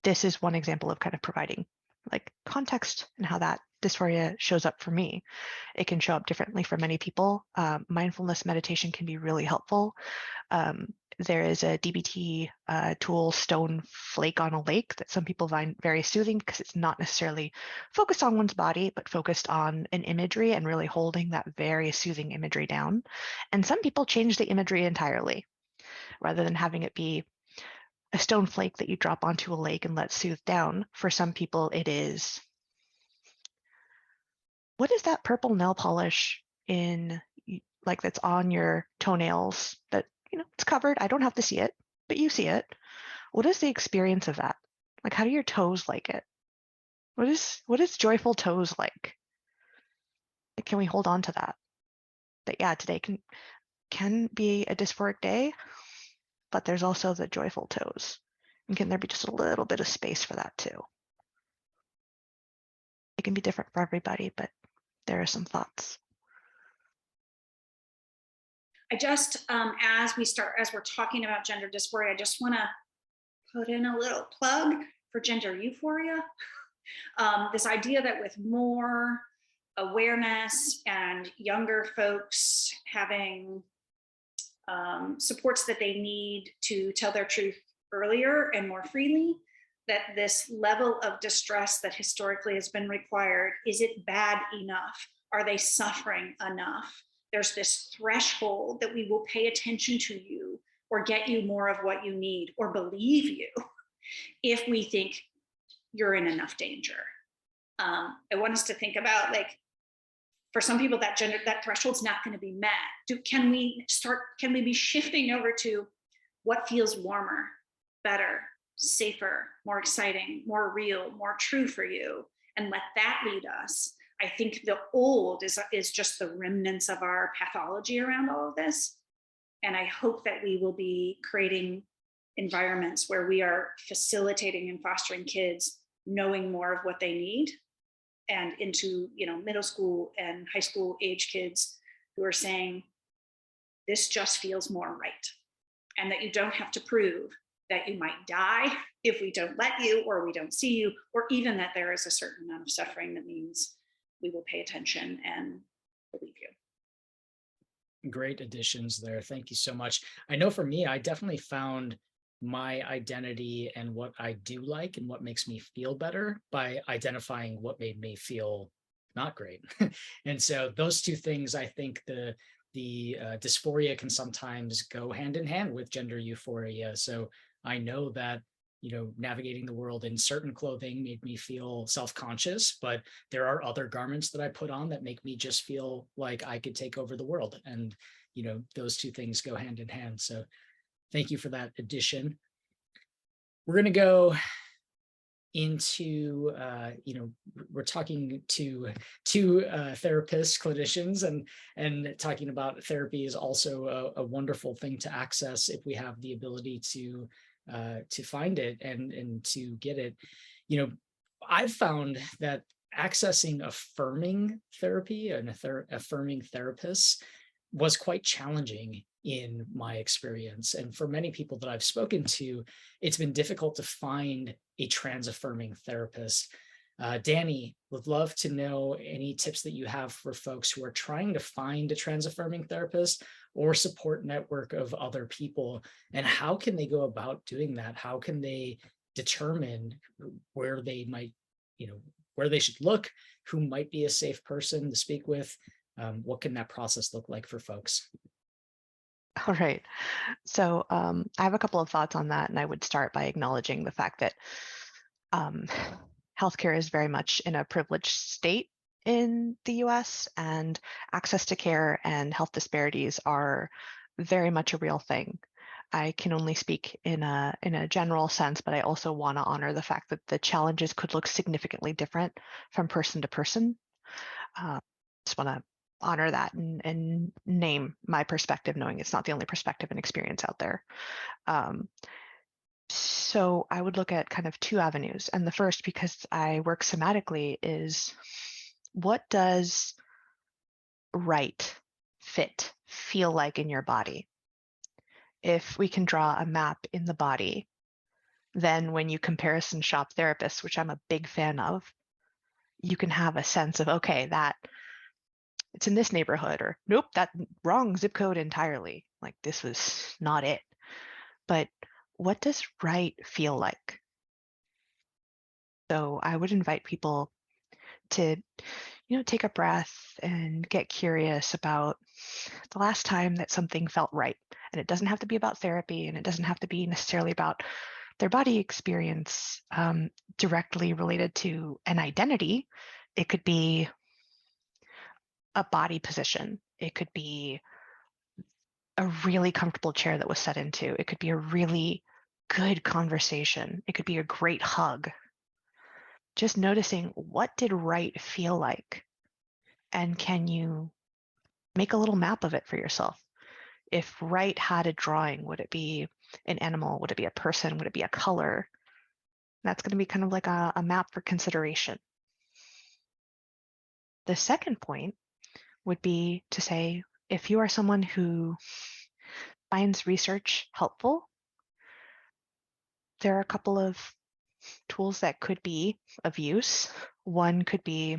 This is one example of kind of providing like context and how that dysphoria shows up for me. It can show up differently for many people. Mindfulness meditation can be really helpful. There is a DBT tool, Stone Flake on a Lake, that some people find very soothing because it's not necessarily focused on one's body, but focused on an imagery and really holding that very soothing imagery down. And some people change the imagery entirely rather than having it be a stone flake that you drop onto a lake and let soothe down. For some people, it is, what is that purple nail polish in, like, that's on your toenails that, it's covered. I don't have to see it, but you see it. What is the experience of that? Like, how do your toes like it? What is joyful toes like? Can we hold on to that? That, yeah, today can be a dysphoric day, but there's also the joyful toes. And can there be just a little bit of space for that too? It can be different for everybody, but there are some thoughts. I just, as we're talking about gender dysphoria, I just want to put in a little plug for gender euphoria. This idea that with more awareness and younger folks having supports that they need to tell their truth earlier and more freely, that this level of distress that historically has been required, is it bad enough? Are they suffering enough? There's this threshold that we will pay attention to you or get you more of what you need or believe you if we think you're in enough danger. I want us to think about, like, for some people that threshold's not going to be met. Can we be shifting over to what feels warmer, better, safer, more exciting, more real, more true for you, and let that lead us? I think the old is just the remnants of our pathology around all of this. And I hope that we will be creating environments where we are facilitating and fostering kids knowing more of what they need, and into, middle school and high school age kids who are saying, this just feels more right. And that you don't have to prove that you might die if we don't let you, or we don't see you, or even that there is a certain amount of suffering that means we will pay attention and believe you. Great additions there. Thank you so much. I know for me, I definitely found my identity and what I do like and what makes me feel better by identifying what made me feel not great. And so those two things, I think the dysphoria can sometimes go hand in hand with gender euphoria. So I know that, navigating the world in certain clothing made me feel self-conscious, but there are other garments that I put on that make me just feel like I could take over the world. And, those two things go hand in hand. So thank you for that addition. We're going to go into, we're talking to two therapists, clinicians, and talking about therapy is also a wonderful thing to access if we have the ability to find it and to get it. I've found that accessing affirming therapy and affirming therapists was quite challenging in my experience. And for many people that I've spoken to, it's been difficult to find a trans affirming therapist. Dani, would love to know any tips that you have for folks who are trying to find a trans affirming therapist or support network of other people, and how can they go about doing that? How can they determine where they might, where they should look, who might be a safe person to speak with? What can that process look like for folks? All right. So I have a couple of thoughts on that, and I would start by acknowledging the fact that healthcare is very much in a privileged state in the US, and access to care and health disparities are very much a real thing. I can only speak in a general sense, but I also want to honor the fact that the challenges could look significantly different from person to person. Just want to honor that and name my perspective, knowing it's not the only perspective and experience out there. So I would look at kind of two avenues. And the first, because I work somatically, is what does right, fit, feel like in your body? If we can draw a map in the body, then when you comparison shop therapists, which I'm a big fan of, you can have a sense of, okay, that it's in this neighborhood, or nope, that wrong zip code entirely. Like, this was not it. But what does right feel like? So I would invite people to, take a breath and get curious about the last time that something felt right. And it doesn't have to be about therapy, and it doesn't have to be necessarily about their body experience directly related to an identity. It could be a body position. It could be a really comfortable chair that was set into. It could be a really good conversation. It could be a great hug. Just noticing, what did right feel like? And can you make a little map of it for yourself? If right had a drawing, would it be an animal? Would it be a person? Would it be a color? That's going to be kind of like a map for consideration. The second point would be to say, if you are someone who finds research helpful, there are a couple of tools that could be of use. One could be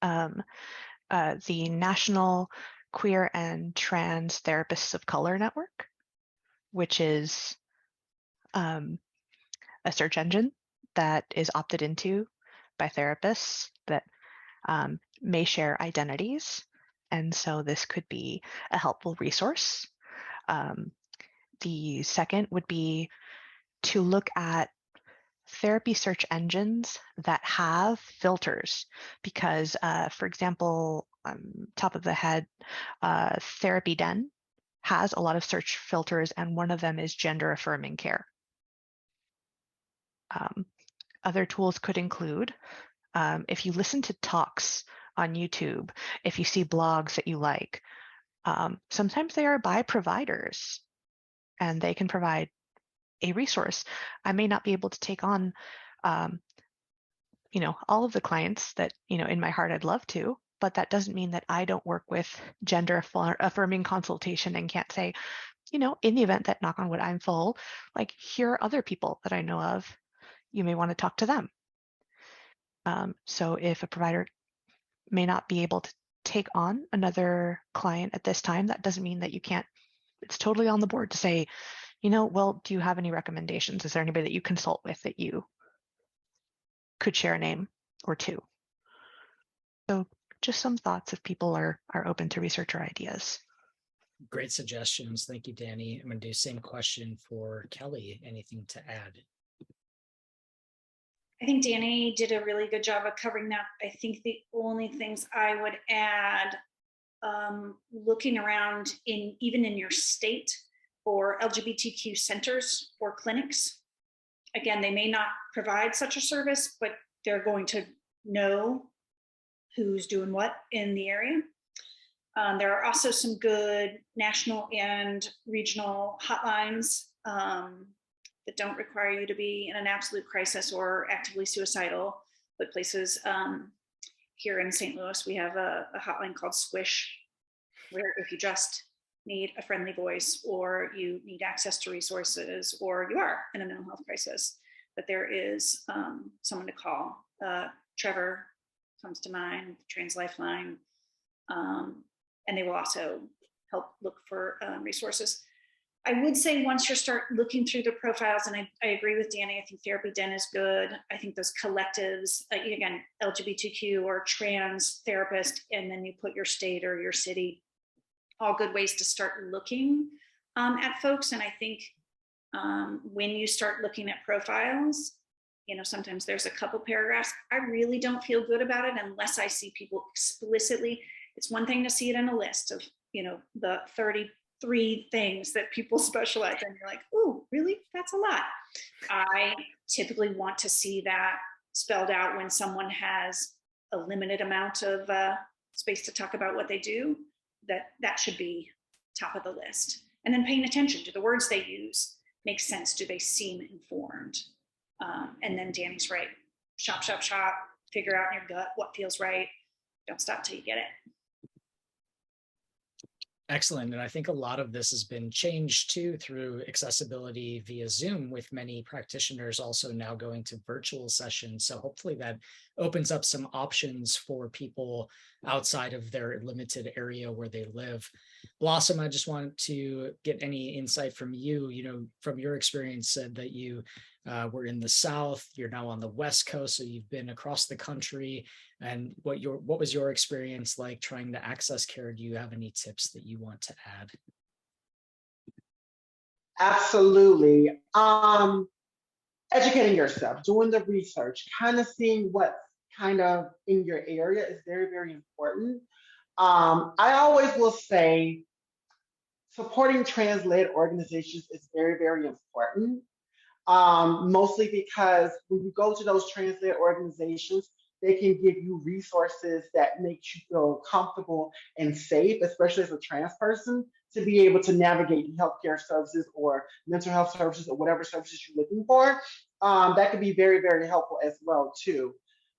the National Queer and Trans Therapists of Color Network, which is a search engine that is opted into by therapists that may share identities. And so this could be a helpful resource. The second would be to look at therapy search engines that have filters, because, for example, top of the head, Therapy Den has a lot of search filters, and one of them is gender-affirming care. Other tools could include, if you listen to talks on YouTube, if you see blogs that you like, sometimes they are by providers and they can provide a resource. I may not be able to take on, all of the clients that, in my heart I'd love to, but that doesn't mean that I don't work with gender-affirming consultation and can't say, in the event that, knock on wood, I'm full, like, here are other people that I know of. You may want to talk to them. So if a provider may not be able to take on another client at this time, that doesn't mean that you can't. It's totally on the board to say, well, do you have any recommendations? Is there anybody that you consult with that you could share a name or two? So just some thoughts if people are open to research or ideas. Great suggestions. Thank you, Dani. I'm going to do the same question for Kelly. Anything to add? I think Dani did a really good job of covering that. I think the only things I would add, looking around even in your state for LGBTQ centers or clinics. Again, they may not provide such a service, but they're going to know who's doing what in the area. There are also some good national and regional hotlines that don't require you to be in an absolute crisis or actively suicidal, but places here in St. Louis, we have a hotline called Squish, where if you just need a friendly voice, or you need access to resources, or you are in a mental health crisis, that there is someone to call. Trevor comes to mind, Trans Lifeline, and they will also help look for resources. I would say once you start looking through the profiles, and I agree with Dani, I think Therapy Den is good. I think those collectives, again, LGBTQ or trans therapist, and then you put your state or your city, all good ways to start looking at folks. And I think when you start looking at profiles, sometimes there's a couple paragraphs. I really don't feel good about it unless I see people explicitly. It's one thing to see it in a list of, the 33 things that people specialize in. You're like, oh, really? That's a lot. I typically want to see that spelled out when someone has a limited amount of space to talk about what they do. That should be top of the list. And then paying attention to the words they use. Make sense? Do they seem informed? And then Dani's right. Shop, figure out in your gut what feels right. Don't stop till you get it. Excellent. And I think a lot of this has been changed too through accessibility via Zoom, with many practitioners also now going to virtual sessions. So hopefully that opens up some options for people outside of their limited area where they live. Blossom, I just wanted to get any insight from you, from your experience, said that you were in the South, you're now on the West Coast, so you've been across the country. And what was your experience like trying to access care? Do you have any tips that you want to add? Absolutely. Educating yourself, doing the research, kind of seeing what's kind of in your area is very, very important. I always will say supporting trans-led organizations is very, very important. Mostly because when you go to those trans-led organizations, they can give you resources that make you feel comfortable and safe, especially as a trans person, to be able to navigate healthcare services or mental health services or whatever services you're looking for. That could be very, very helpful as well too.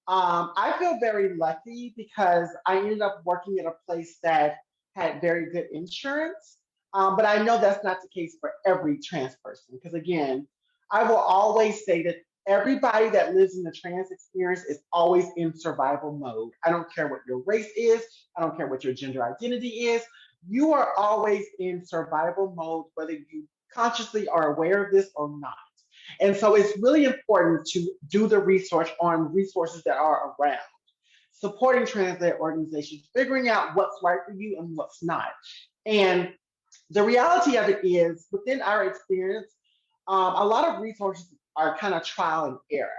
I feel very lucky because I ended up working at a place that had very good insurance, but I know that's not the case for every trans person, because again, I will always say that everybody that lives in the trans experience is always in survival mode. I don't care what your race is. I don't care what your gender identity is. You are always in survival mode, whether you consciously are aware of this or not. And so it's really important to do the research on resources that are around. Supporting trans-led organizations, figuring out what's right for you and what's not. And The reality of it is, within our experience, a lot of resources are kind of trial and error.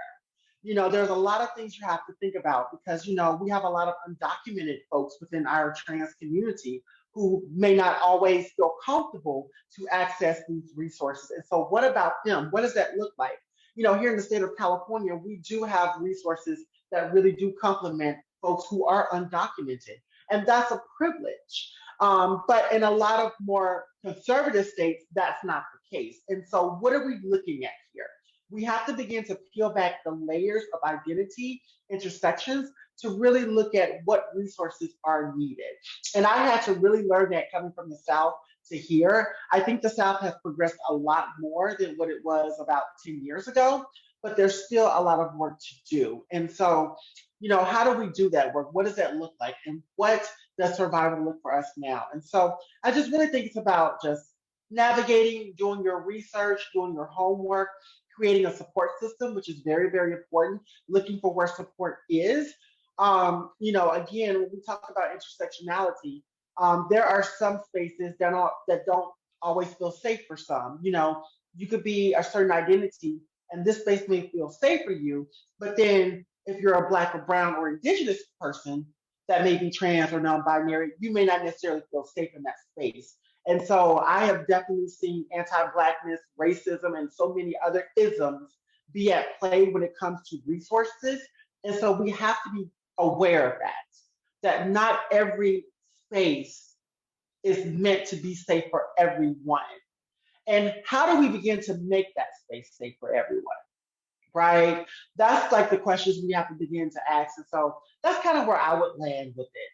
There's a lot of things you have to think about because, we have a lot of undocumented folks within our trans community who may not always feel comfortable to access these resources. And so what about them? What does that look like? Here in the state of California, we do have resources that really do complement folks who are undocumented. And that's a privilege. But in a lot of more conservative states, that's not the case. And so what are we looking at here? We have to begin to peel back the layers of identity intersections to really look at what resources are needed. And I had to really learn that coming from the South to here. I think the South has progressed a lot more than what it was about 10 years ago, but there's still a lot of work to do. And so, how do we do that work? What does that look like? And what does survival look for us now? And so I just really think it's about just navigating, doing your research, doing your homework, creating a support system, which is very, very important, looking for where support is. Again, when we talk about intersectionality, there are some spaces that don't always feel safe for some. You could be a certain identity and this space may feel safe for you, but then if you're a Black or Brown or Indigenous person that may be trans or non-binary, you may not necessarily feel safe in that space. And so I have definitely seen anti-Blackness, racism, and so many other isms be at play when it comes to resources. And so we have to be aware of that not every space is meant to be safe for everyone. And how do we begin to make that space safe for everyone? Right? That's like the questions we have to begin to ask. And so that's kind of where I would land with it.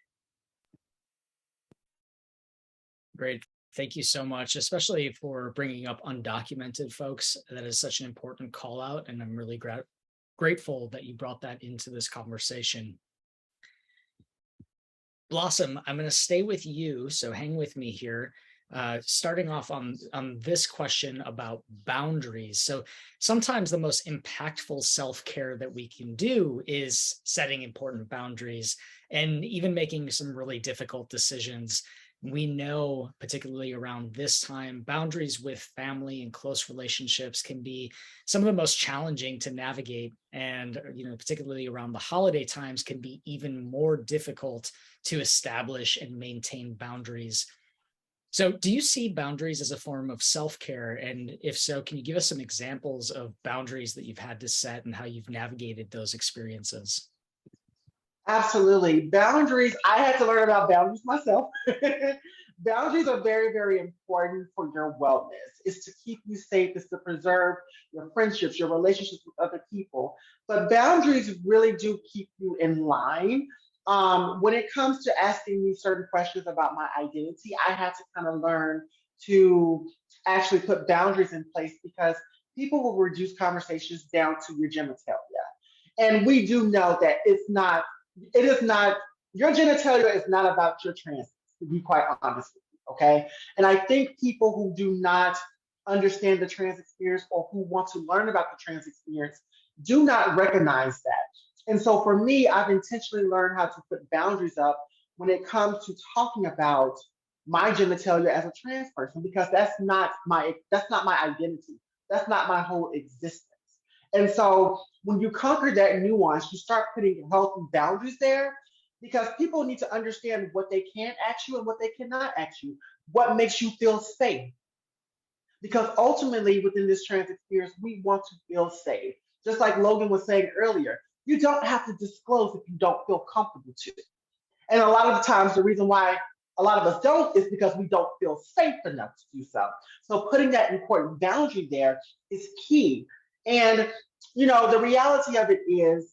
Great. Thank you so much, especially for bringing up undocumented folks. That is such an important call out, and I'm really grateful that you brought that into this conversation. Blossom, I'm going to stay with you, so hang with me here. Starting off on this question about boundaries. So sometimes the most impactful self-care that we can do is setting important boundaries and even making some really difficult decisions. We know, particularly around this time, boundaries with family and close relationships can be some of the most challenging to navigate. And, particularly around the holiday times, can be even more difficult to establish and maintain boundaries. So do you see boundaries as a form of self-care? And if so, can you give us some examples of boundaries that you've had to set and how you've navigated those experiences? Absolutely. Boundaries, I had to learn about boundaries myself. Boundaries are very, very important for your wellness. It's to keep you safe, it's to preserve your friendships, your relationships with other people. But boundaries really do keep you in line. When it comes to asking me certain questions about my identity, I had to kind of learn to actually put boundaries in place because people will reduce conversations down to your genitalia. And we do know that it is not, your genitalia is not about your trans, to be quite honest with you, okay? And I think people who do not understand the trans experience or who want to learn about the trans experience do not recognize that. And so for me, I've intentionally learned how to put boundaries up when it comes to talking about my genitalia as a trans person, because that's not my identity. That's not my whole existence. And so when you conquer that nuance, you start putting healthy boundaries there because people need to understand what they can ask you and what they cannot ask you, what makes you feel safe. Because ultimately within this trans experience, we want to feel safe. Just like Logan was saying earlier, you don't have to disclose if you don't feel comfortable to. And a lot of the times, the reason why a lot of us don't is because we don't feel safe enough to do so. So putting that important boundary there is key. And, the reality of it is,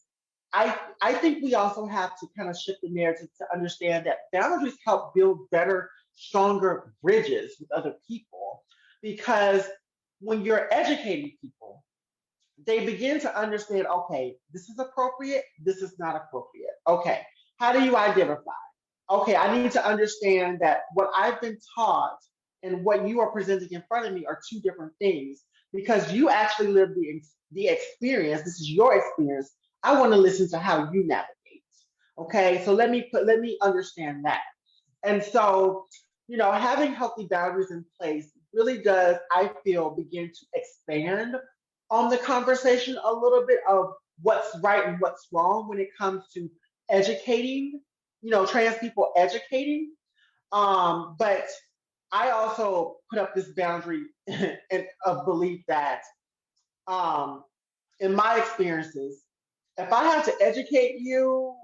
I think we also have to kind of shift the narrative to understand that boundaries help build better, stronger bridges with other people. Because when you're educating people, they begin to understand, okay, this is appropriate, this is not appropriate. Okay, how do you identify? Okay, I need to understand that what I've been taught and what you are presenting in front of me are two different things because you actually live the experience. This is your experience. I want to listen to how you navigate. Okay, so let me understand that. And so, having healthy boundaries in place really does, I feel, begin to expand on the conversation a little bit of what's right and what's wrong when it comes to educating, trans people educating. But I also put up this boundary of belief that, um, in my experiences, if I have to educate you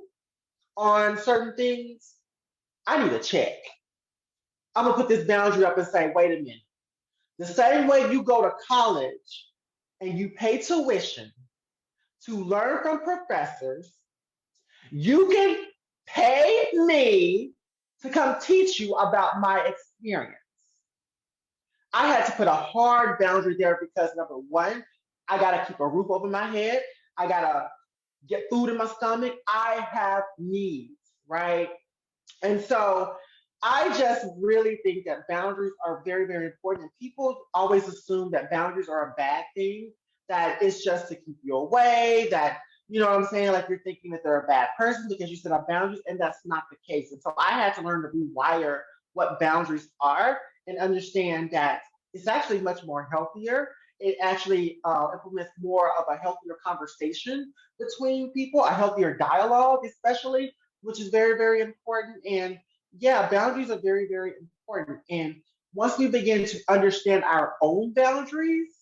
on certain things, I need a check. I'm gonna put this boundary up and say, wait a minute. The same way you go to college and you pay tuition to learn from professors, you can pay me to come teach you about my experience. I had to put a hard boundary there because number one, I gotta keep a roof over my head. I gotta get food in my stomach. I have needs, right? And so I just really think that boundaries are very, very important. And people always assume that boundaries are a bad thing, that it's just to keep you away, that, you know what I'm saying? Like you're thinking that they're a bad person because you set up boundaries, and that's not the case. And so I had to learn to rewire what boundaries are and understand that it's actually much more healthier. It actually implements more of a healthier conversation between people, a healthier dialogue, especially, which is very, very important. And yeah, boundaries are very, very important. And once we begin to understand our own boundaries,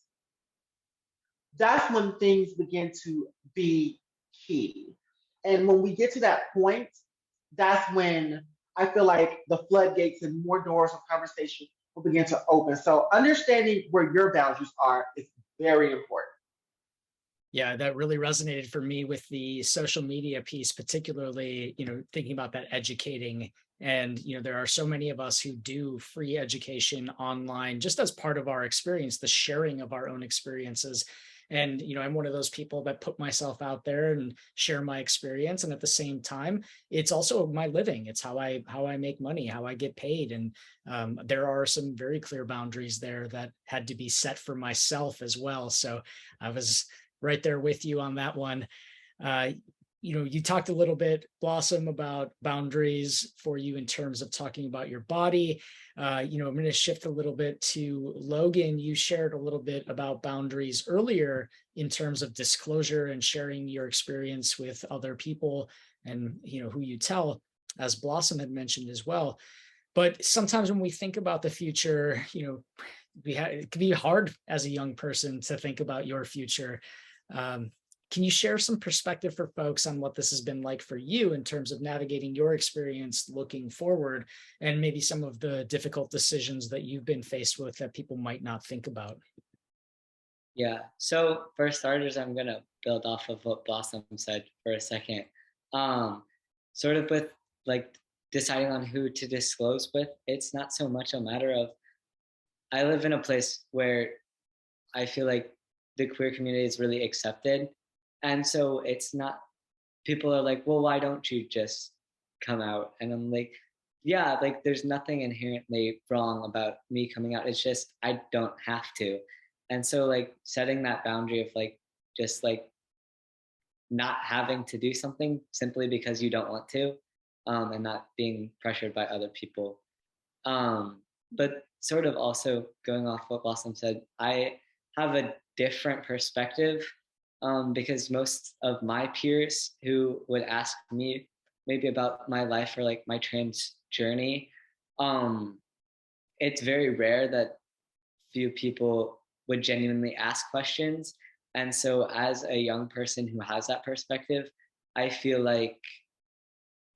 that's when things begin to be key. And when we get to that point, that's when I feel like the floodgates and more doors of conversation will begin to open. So understanding where your boundaries are is very important. Yeah, that really resonated for me with the social media piece, particularly, thinking about that educating. And, there are so many of us who do free education online just as part of our experience, the sharing of our own experiences. And, I'm one of those people that put myself out there and share my experience. And at the same time, it's also my living. It's how I make money, how I get paid. And there are some very clear boundaries there that had to be set for myself as well. So I was right there with you on that one. Uh, you talked a little bit, Blossom, about boundaries for you in terms of talking about your body. I'm going to shift a little bit to Logan. You shared a little bit about boundaries earlier in terms of disclosure and sharing your experience with other people and, who you tell, as Blossom had mentioned as well. But sometimes when we think about the future, it can be hard as a young person to think about your future. Can you share some perspective for folks on what this has been like for you in terms of navigating your experience looking forward, and maybe some of the difficult decisions that you've been faced with that people might not think about? Yeah. So for starters, I'm gonna build off of what Blossom said for a second. Um, Sort of with like deciding on who to disclose with, it's not so much a matter of I live in a place where I feel like the queer community is really accepted. And so it's not, people are like, well, why don't you just come out? And I'm like, yeah, like there's nothing inherently wrong about me coming out. It's just, I don't have to. And so like setting that boundary of like, just like not having to do something simply because you don't want to, and not being pressured by other people. Um, but sort of also going off what Blossom said, I have a different perspective, because most of my peers who would ask me maybe about my life or like my trans journey, um, it's very rare that few people would genuinely ask questions. And so, as a young person who has that perspective, I feel like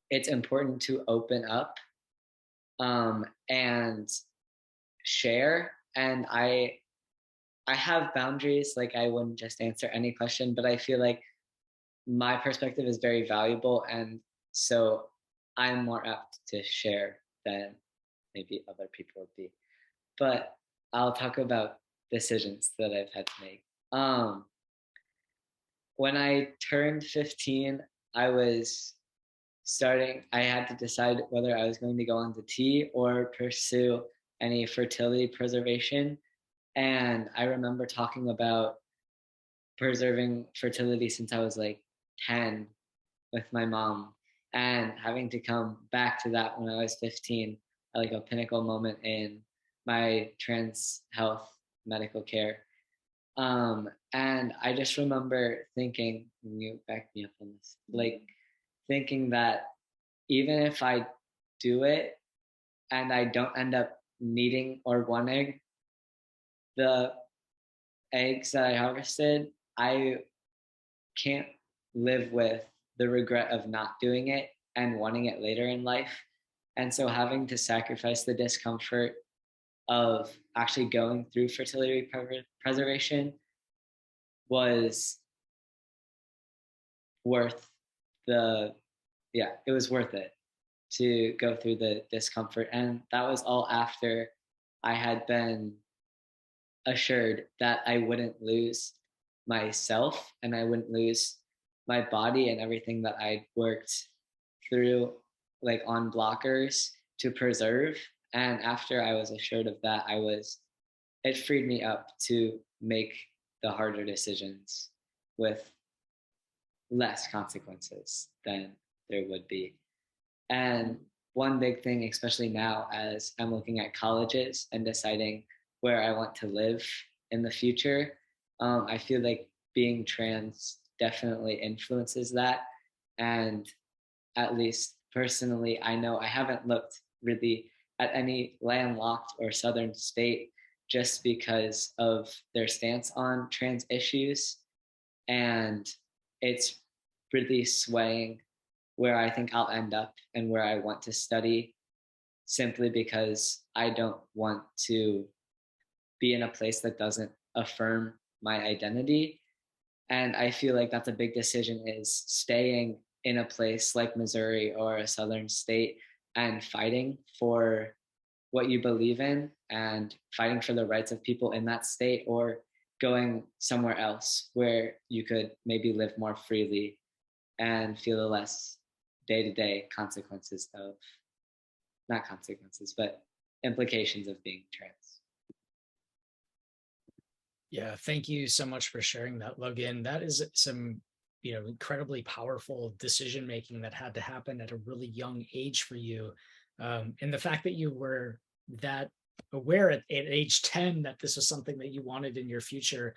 it's important to open up, and share. And I have boundaries. Like I wouldn't just answer any question, but I feel like my perspective is very valuable, and so I'm more apt to share than maybe other people would be. But I'll talk about decisions that I've had to make. When I turned 15, I was I had to decide whether I was going to go into T or pursue any fertility preservation. And I remember talking about preserving fertility since I was like 10 with my mom, and having to come back to that when I was 15 like a pinnacle moment in my trans health medical care. And I just remember thinking, and you back me up on this, like thinking that even if I do it and I don't end up needing or wanting the eggs that I harvested, I can't live with the regret of not doing it and wanting it later in life. And so having to sacrifice the discomfort of actually going through fertility preservation was worth the, yeah, it was worth it to go through the discomfort. And that was all after I had been assured that I wouldn't lose myself and I wouldn't lose my body and everything that I'd worked through, like on blockers to preserve. And after I was assured of that, it freed me up to make the harder decisions with less consequences than there would be. And one big thing, especially now as I'm looking at colleges and deciding where I want to live in the future, I feel like being trans definitely influences that. And at least personally, I know I haven't looked really at any landlocked or southern state just because of their stance on trans issues. And it's really swaying where I think I'll end up and where I want to study, simply because I don't want to be in a place that doesn't affirm my identity. And I feel like that's a big decision, is staying in a place like Missouri or a southern state and fighting for what you believe in and fighting for the rights of people in that state, or going somewhere else where you could maybe live more freely and feel the less day-to-day consequences of, not consequences, but implications of being trans. Yeah, thank you so much for sharing that, Logan. That is some, incredibly powerful decision making that had to happen at a really young age for you. And the fact that you were that aware at age 10 that this was something that you wanted in your future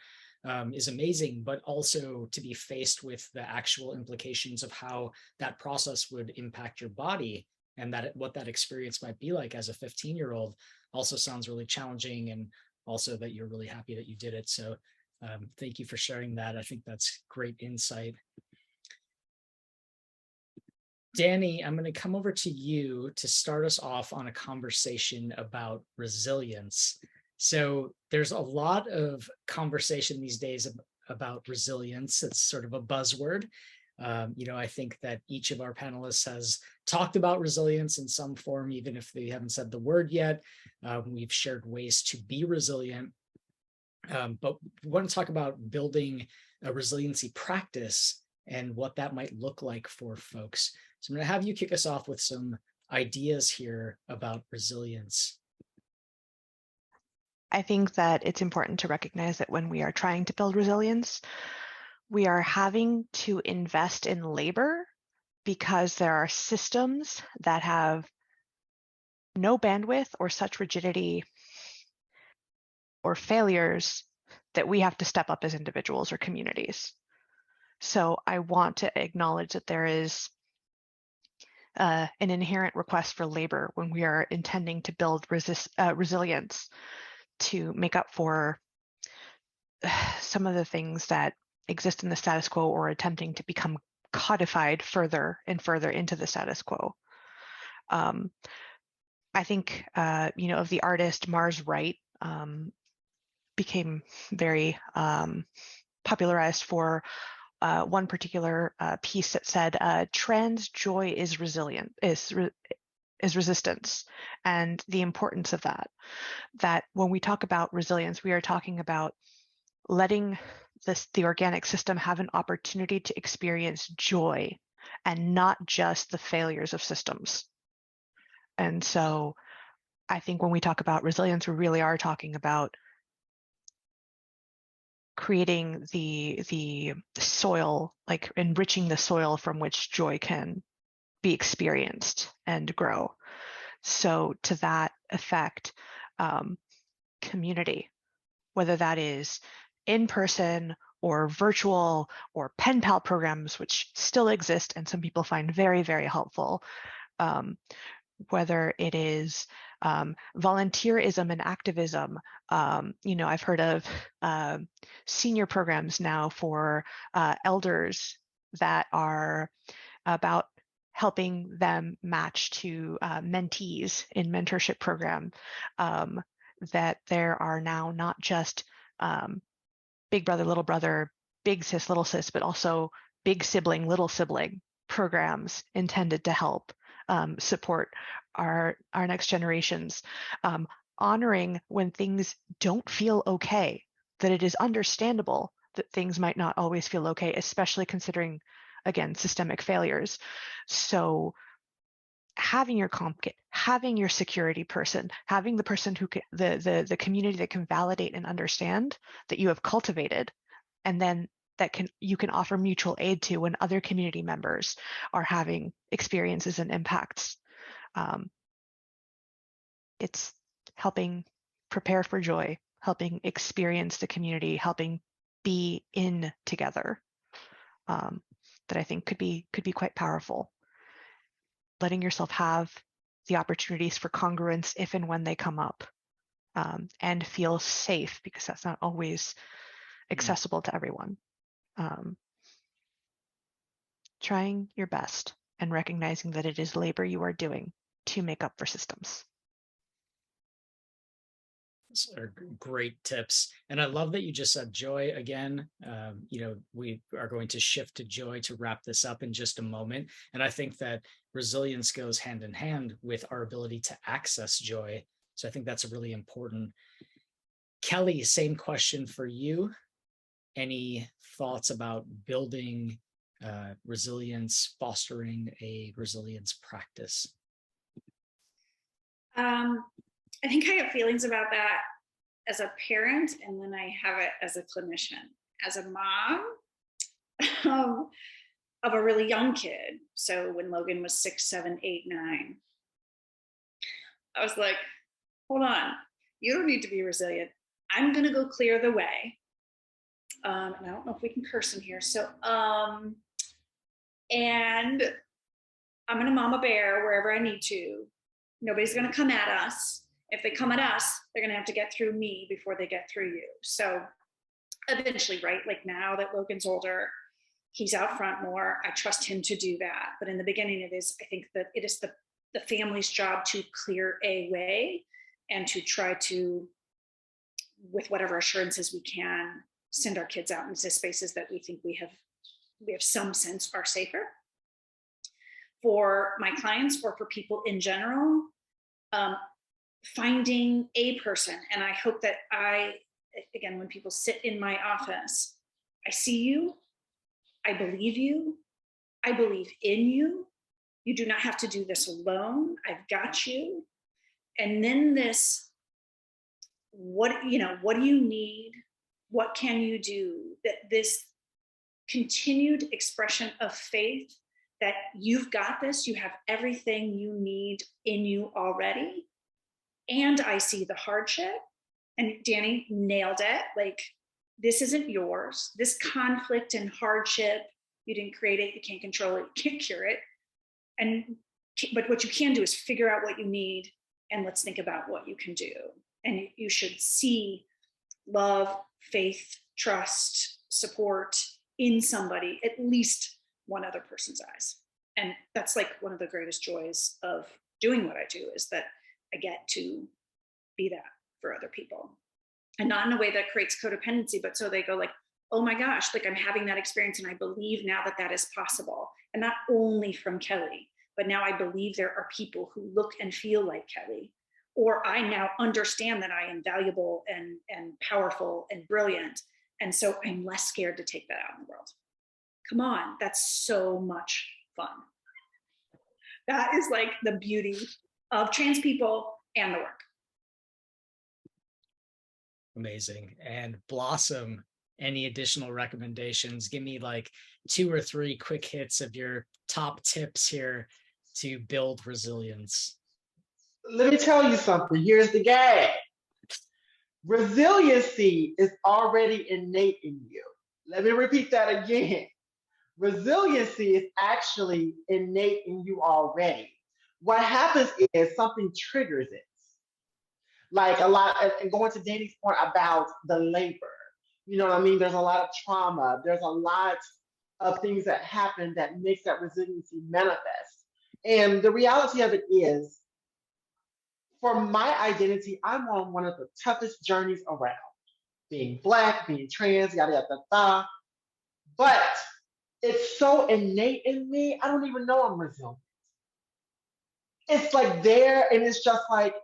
is amazing, but also to be faced with the actual implications of how that process would impact your body and what that experience might be like as a 15-year-old also sounds really challenging, and also that you're really happy that you did it. So thank you for sharing that. I think that's great insight. Dani, I'm going to come over to you to start us off on a conversation about resilience. So there's a lot of conversation these days about resilience. It's sort of a buzzword. I think that each of our panelists has talked about resilience in some form, even if they haven't said the word yet. We've shared ways to be resilient. But we want to talk about building a resiliency practice and what that might look like for folks. So I'm going to have you kick us off with some ideas here about resilience. I think that it's important to recognize that when we are trying to build resilience, we are having to invest in labor because there are systems that have no bandwidth or such rigidity or failures that we have to step up as individuals or communities. So I want to acknowledge that there is an inherent request for labor when we are intending to build resilience to make up for some of the things that exist in the status quo or attempting to become codified further and further into the status quo. I think, of the artist Mars Wright, became very popularized for one particular piece that said, trans joy is resilient, is resistance, and the importance of that when we talk about resilience, we are talking about letting the organic system have an opportunity to experience joy and not just the failures of systems. And so I think when we talk about resilience, we really are talking about creating the soil, like enriching the soil from which joy can be experienced and grow. So to that effect, community, whether that is in person or virtual or pen pal programs, which still exist and some people find very, very helpful, whether it is volunteerism and activism. I've heard of senior programs now for elders that are about helping them match to mentees in mentorship program, that there are now not just big brother, little brother, big sis, little sis, but also big sibling, little sibling programs intended to help support our next generations, honoring when things don't feel okay, that it is understandable that things might not always feel okay, especially considering, again, systemic failures. So having your comp kit, having your security person, having the person who can, the community that can validate and understand that you have cultivated, and then that you can offer mutual aid to when other community members are having experiences and impacts. It's helping prepare for joy, helping experience the community, helping be in together, that I think could be quite powerful. Letting yourself have the opportunities for congruence if and when they come up, and feel safe, because that's not always accessible to everyone. Trying your best and recognizing that it is labor you are doing to make up for systems. Those are great tips. And I love that you just said joy again. We are going to shift to joy to wrap this up in just a moment. And I think that resilience goes hand in hand with our ability to access joy. So I think that's really important. Kelly, same question for you. Any thoughts about building resilience, fostering a resilience practice? I think I have feelings about that as a parent, and then I have it as a clinician. As a mom of a really young kid, so when Logan was 6, 7, 8, 9, I was like, hold on, you don't need to be resilient. I'm going to go clear the way. And I don't know if we can curse in here. So, and I'm going to mama bear wherever I need to. Nobody's going to come at us. If they come at us, they're going to have to get through me before they get through you. So eventually, right, like now that Logan's older, he's out front more. I trust him to do that. But in the beginning, I think that it is the family's job to clear a way and to try to, with whatever assurances we can, send our kids out into spaces that we think we have some sense are safer. For my clients or for people in general, finding a person, and I hope that again, when people sit in my office, I see you, I believe you, I believe in you. You do not have to do this alone. I've got you. And then what do you need? What can you do? That this continued expression of faith that you've got this, you have everything you need in you already. And I see the hardship, and Dani nailed it. Like, this isn't yours. This conflict and hardship, you didn't create it, you can't control it, you can't cure it. But what you can do is figure out what you need, and let's think about what you can do. And you should see love, faith, trust, support in somebody, at least one other person's eyes. And that's like one of the greatest joys of doing what I do, is that I get to be that for other people. And not in a way that creates codependency, but so they go like, oh my gosh, like I'm having that experience, and I believe now that that is possible. And not only from Kelly, but now I believe there are people who look and feel like Kelly, or I now understand that I am valuable and powerful and brilliant. And so I'm less scared to take that out in the world. Come on, that's so much fun. That is like the beauty of trans people and the work. Amazing. And Blossom, any additional recommendations? Give me like 2 or 3 quick hits of your top tips here to build resilience. Let me tell you something. Here's the gag. Resiliency is already innate in you. Let me repeat that again. Resiliency is actually innate in you already. What happens is something triggers it. Like a lot, and going to Dani's point about the labor, you know what I mean? There's a lot of trauma. There's a lot of things that happen that makes that resiliency manifest. And the reality of it is, for my identity, I'm on one of the toughest journeys around. Being Black, being trans, yada yada yada. But it's so innate in me, I don't even know I'm resilient. It's like there, and it's just like,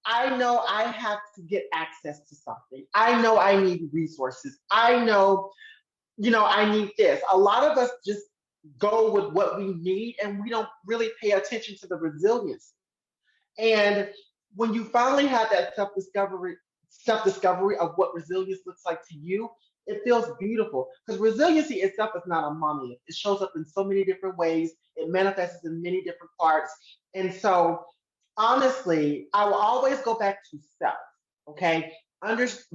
I know I have to get access to something. I know I need resources. I know, I need this. A lot of us just go with what we need and we don't really pay attention to the resilience. And when you finally have that self-discovery of what resilience looks like to you, it feels beautiful. Because resiliency itself is not a monolith. It shows up in so many different ways. It manifests in many different parts. And so honestly, I will always go back to self. Okay.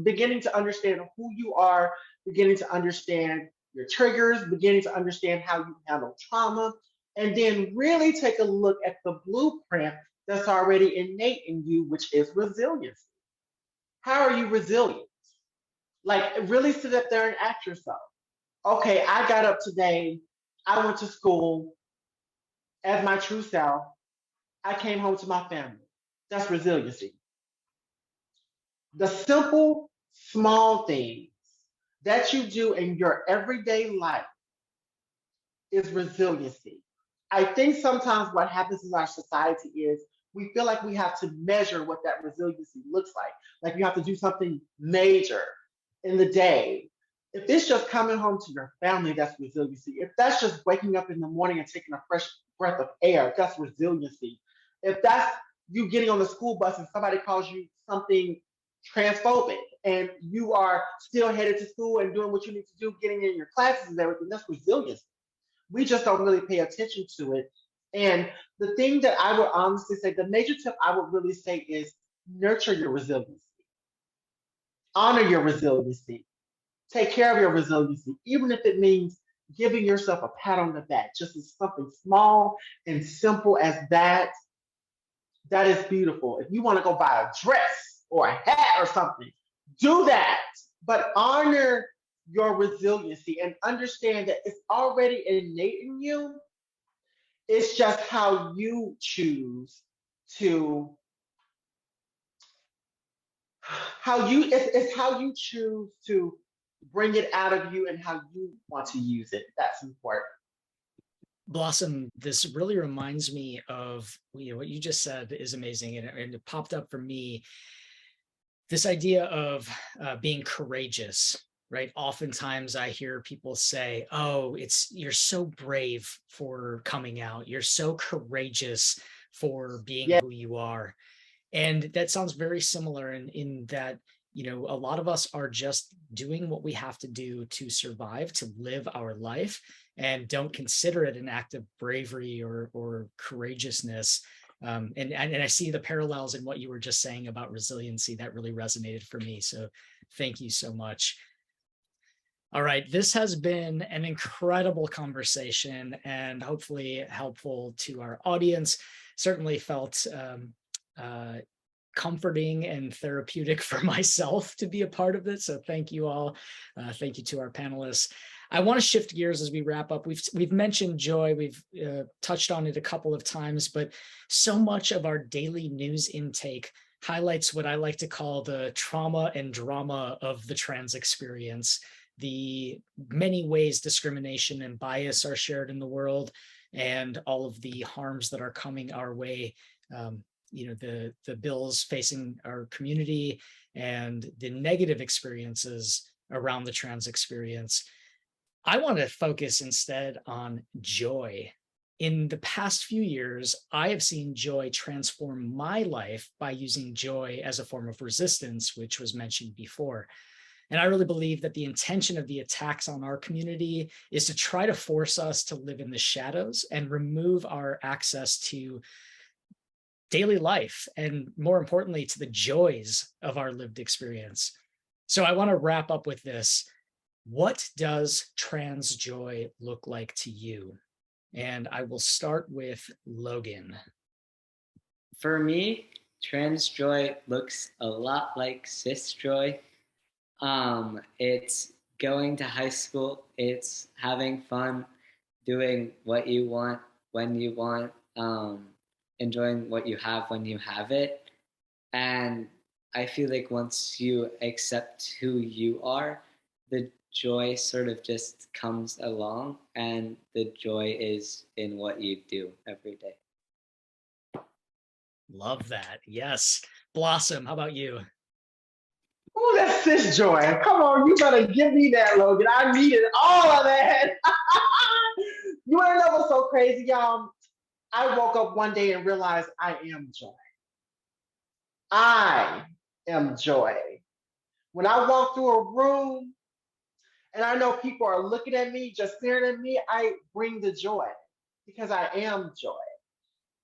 Beginning to understand who you are, beginning to understand your triggers, beginning to understand how you handle trauma, and then really take a look at the blueprint that's already innate in you, which is resilience. How are you resilient? Like, really sit up there and ask yourself, okay, I got up today, I went to school as my true self, I came home to my family. That's resiliency. The simple, small things that you do in your everyday life is resiliency. I think sometimes what happens in our society is we feel like we have to measure what that resiliency looks like. Like you have to do something major in the day. If it's just coming home to your family, that's resiliency. If that's just waking up in the morning and taking a fresh breath of air, that's resiliency. If that's you getting on the school bus and somebody calls you something transphobic and you are still headed to school and doing what you need to do, getting in your classes and everything, that's resiliency. We just don't really pay attention to it. And the thing that I would honestly say, the major tip I would really say is nurture your resiliency, honor your resiliency, take care of your resiliency, even if it means giving yourself a pat on the back, just as something small and simple as that. That is beautiful. If you want to go buy a dress or a hat or something, do that. But honor your resiliency and understand that it's already innate in you. It's just how you choose to it's how you choose to bring it out of you and how you want to use it. That's important. Blossom, this really reminds me of what you just said is amazing, and it popped up for me. This idea of being courageous, right? Oftentimes I hear people say, "Oh, you're so brave for coming out. You're so courageous for being Yeah. who you are." And that sounds very similar in that, a lot of us are just doing what we have to do to survive, to live our life, and don't consider it an act of bravery or courageousness. And I see the parallels in what you were just saying about resiliency. That really resonated for me. So thank you so much. All right, this has been an incredible conversation and hopefully helpful to our audience. Certainly felt comforting and therapeutic for myself to be a part of it. So thank you all. Thank you to our panelists. I want to shift gears as we wrap up. We've mentioned joy. We've touched on it a couple of times, but so much of our daily news intake highlights what I like to call the trauma and drama of the trans experience, the many ways discrimination and bias are shared in the world, and all of the harms that are coming our way. The bills facing our community and the negative experiences around the trans experience. I want to focus instead on joy. In the past few years, I have seen joy transform my life by using joy as a form of resistance, which was mentioned before. And I really believe that the intention of the attacks on our community is to try to force us to live in the shadows and remove our access to daily life, and more importantly, to the joys of our lived experience. So I want to wrap up with this. What does trans joy look like to you? And I will start with Logan. For me, trans joy looks a lot like cis joy. It's going to high school, it's having fun, doing what you want when you want, enjoying what you have when you have it. And I feel like once you accept who you are, the joy sort of just comes along, and the joy is in what you do every day. Love that. Yes. Blossom, how about you? Oh, that's cis joy. Come on, you better give me that, Logan. I needed all of that. You wanna know what's so crazy, y'all? I woke up one day and realized I am joy. I am joy. When I walk through a room and I know people are looking at me, just staring at me, I bring the joy because I am joy.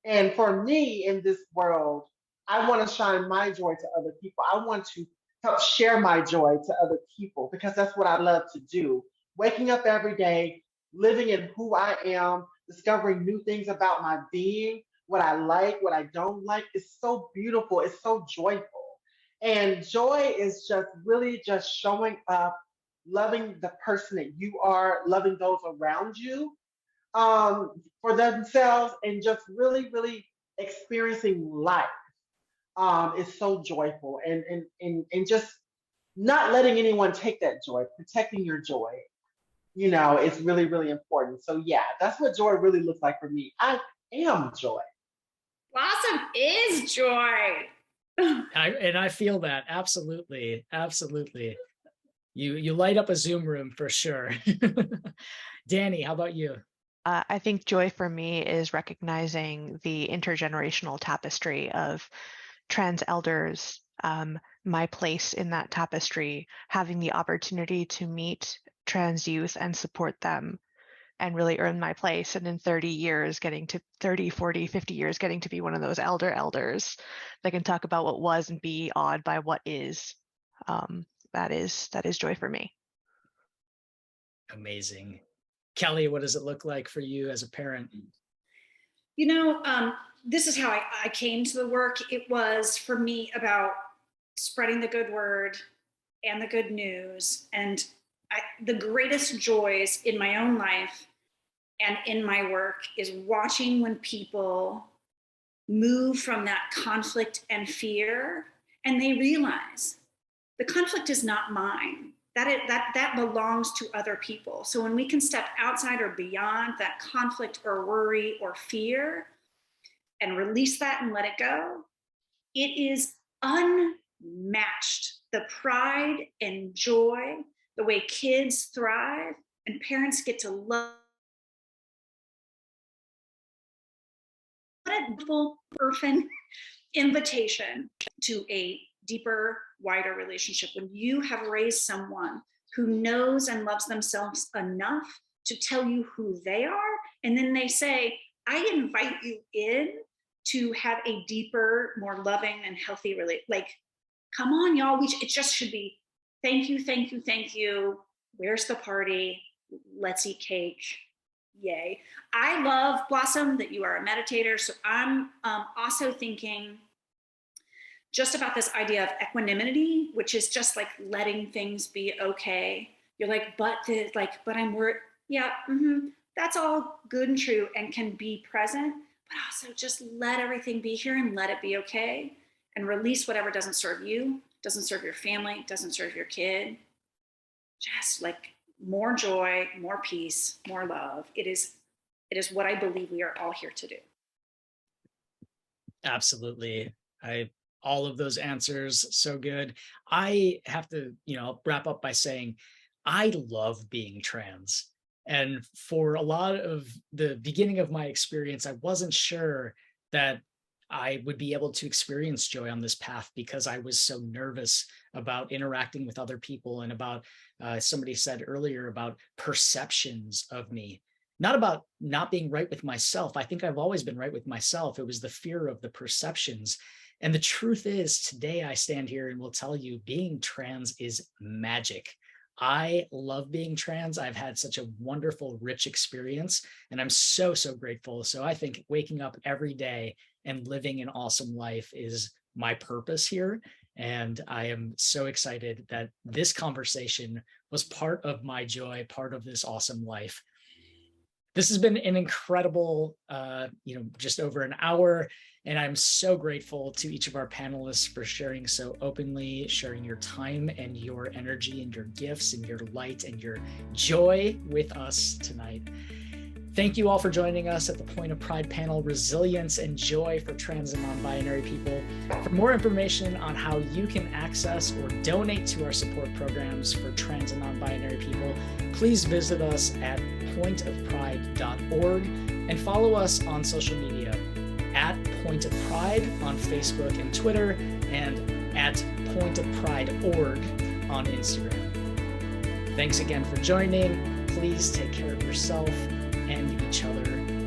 And for me in this world, I want to shine my joy to other people. I want to help share my joy to other people because that's what I love to do. Waking up every day, living in who I am, discovering new things about my being, what I like, what I don't like, is so beautiful. It's so joyful. And joy is just really just showing up, loving the person that you are, loving those around you, for themselves, and just really, really experiencing life, is so joyful, and just not letting anyone take that joy, protecting your joy, is really, really important. So yeah, that's what joy really looks like for me. I am joy. Blossom is joy. I feel that. Absolutely. Absolutely. You light up a Zoom room for sure. Dani, how about you? I think joy for me is recognizing the intergenerational tapestry of trans elders, my place in that tapestry, having the opportunity to meet trans youth and support them and really earn my place. And in 30 years, getting to 30, 40, 50 years, getting to be one of those elders that can talk about what was and be awed by what is. That is joy for me. Amazing. Kelly, what does it look like for you as a parent? This is how I came to the work. It was for me about spreading the good word and the good news. And the greatest joys in my own life and in my work is watching when people move from that conflict and fear, and they realize the conflict is not mine. That belongs to other people. So when we can step outside or beyond that conflict or worry or fear and release that and let it go, it is unmatched. The pride and joy, the way kids thrive and parents get to love. What a beautiful, orphan invitation to a deeper, wider relationship when you have raised someone who knows and loves themselves enough to tell you who they are, and then they say, I invite you in to have a deeper, more loving and healthy relationship. Like, come on, y'all. It just should be thank you, thank you, thank you. Where's the party? Let's eat cake. Yay. I love, Blossom, that you are a meditator. So I'm also thinking just about this idea of equanimity, which is just like letting things be okay. You're like, but I'm worried. Yeah, that's all good and true and can be present, but also just let everything be here and let it be okay, and release whatever doesn't serve you, doesn't serve your family, doesn't serve your kid. Just like more joy, more peace, more love. It is what I believe we are all here to do. Absolutely. All of those answers, so good. I have to, wrap up by saying I love being trans. And for a lot of the beginning of my experience, I wasn't sure that I would be able to experience joy on this path because I was so nervous about interacting with other people and about, somebody said earlier, about perceptions of me. not about not being right with myself. I think I've always been right with myself. It was the fear of the perceptions. And the truth is, today I stand here and will tell you being trans is magic. I love being trans. I've had such a wonderful, rich experience, and I'm so, so grateful. So I think waking up every day and living an awesome life is my purpose here. And I am so excited that this conversation was part of my joy, part of this awesome life. This has been an incredible, just over an hour. And I'm so grateful to each of our panelists for sharing so openly, sharing your time and your energy and your gifts and your light and your joy with us tonight. Thank you all for joining us at the Point of Pride panel, Resilience and Joy for Trans and Non-Binary People. For more information on how you can access or donate to our support programs for trans and non-binary people, please visit us at pointofpride.org and follow us on social media at Point of Pride on Facebook and Twitter, and at pointofpride.org on Instagram. Thanks again for joining. Please take care of yourself and each other.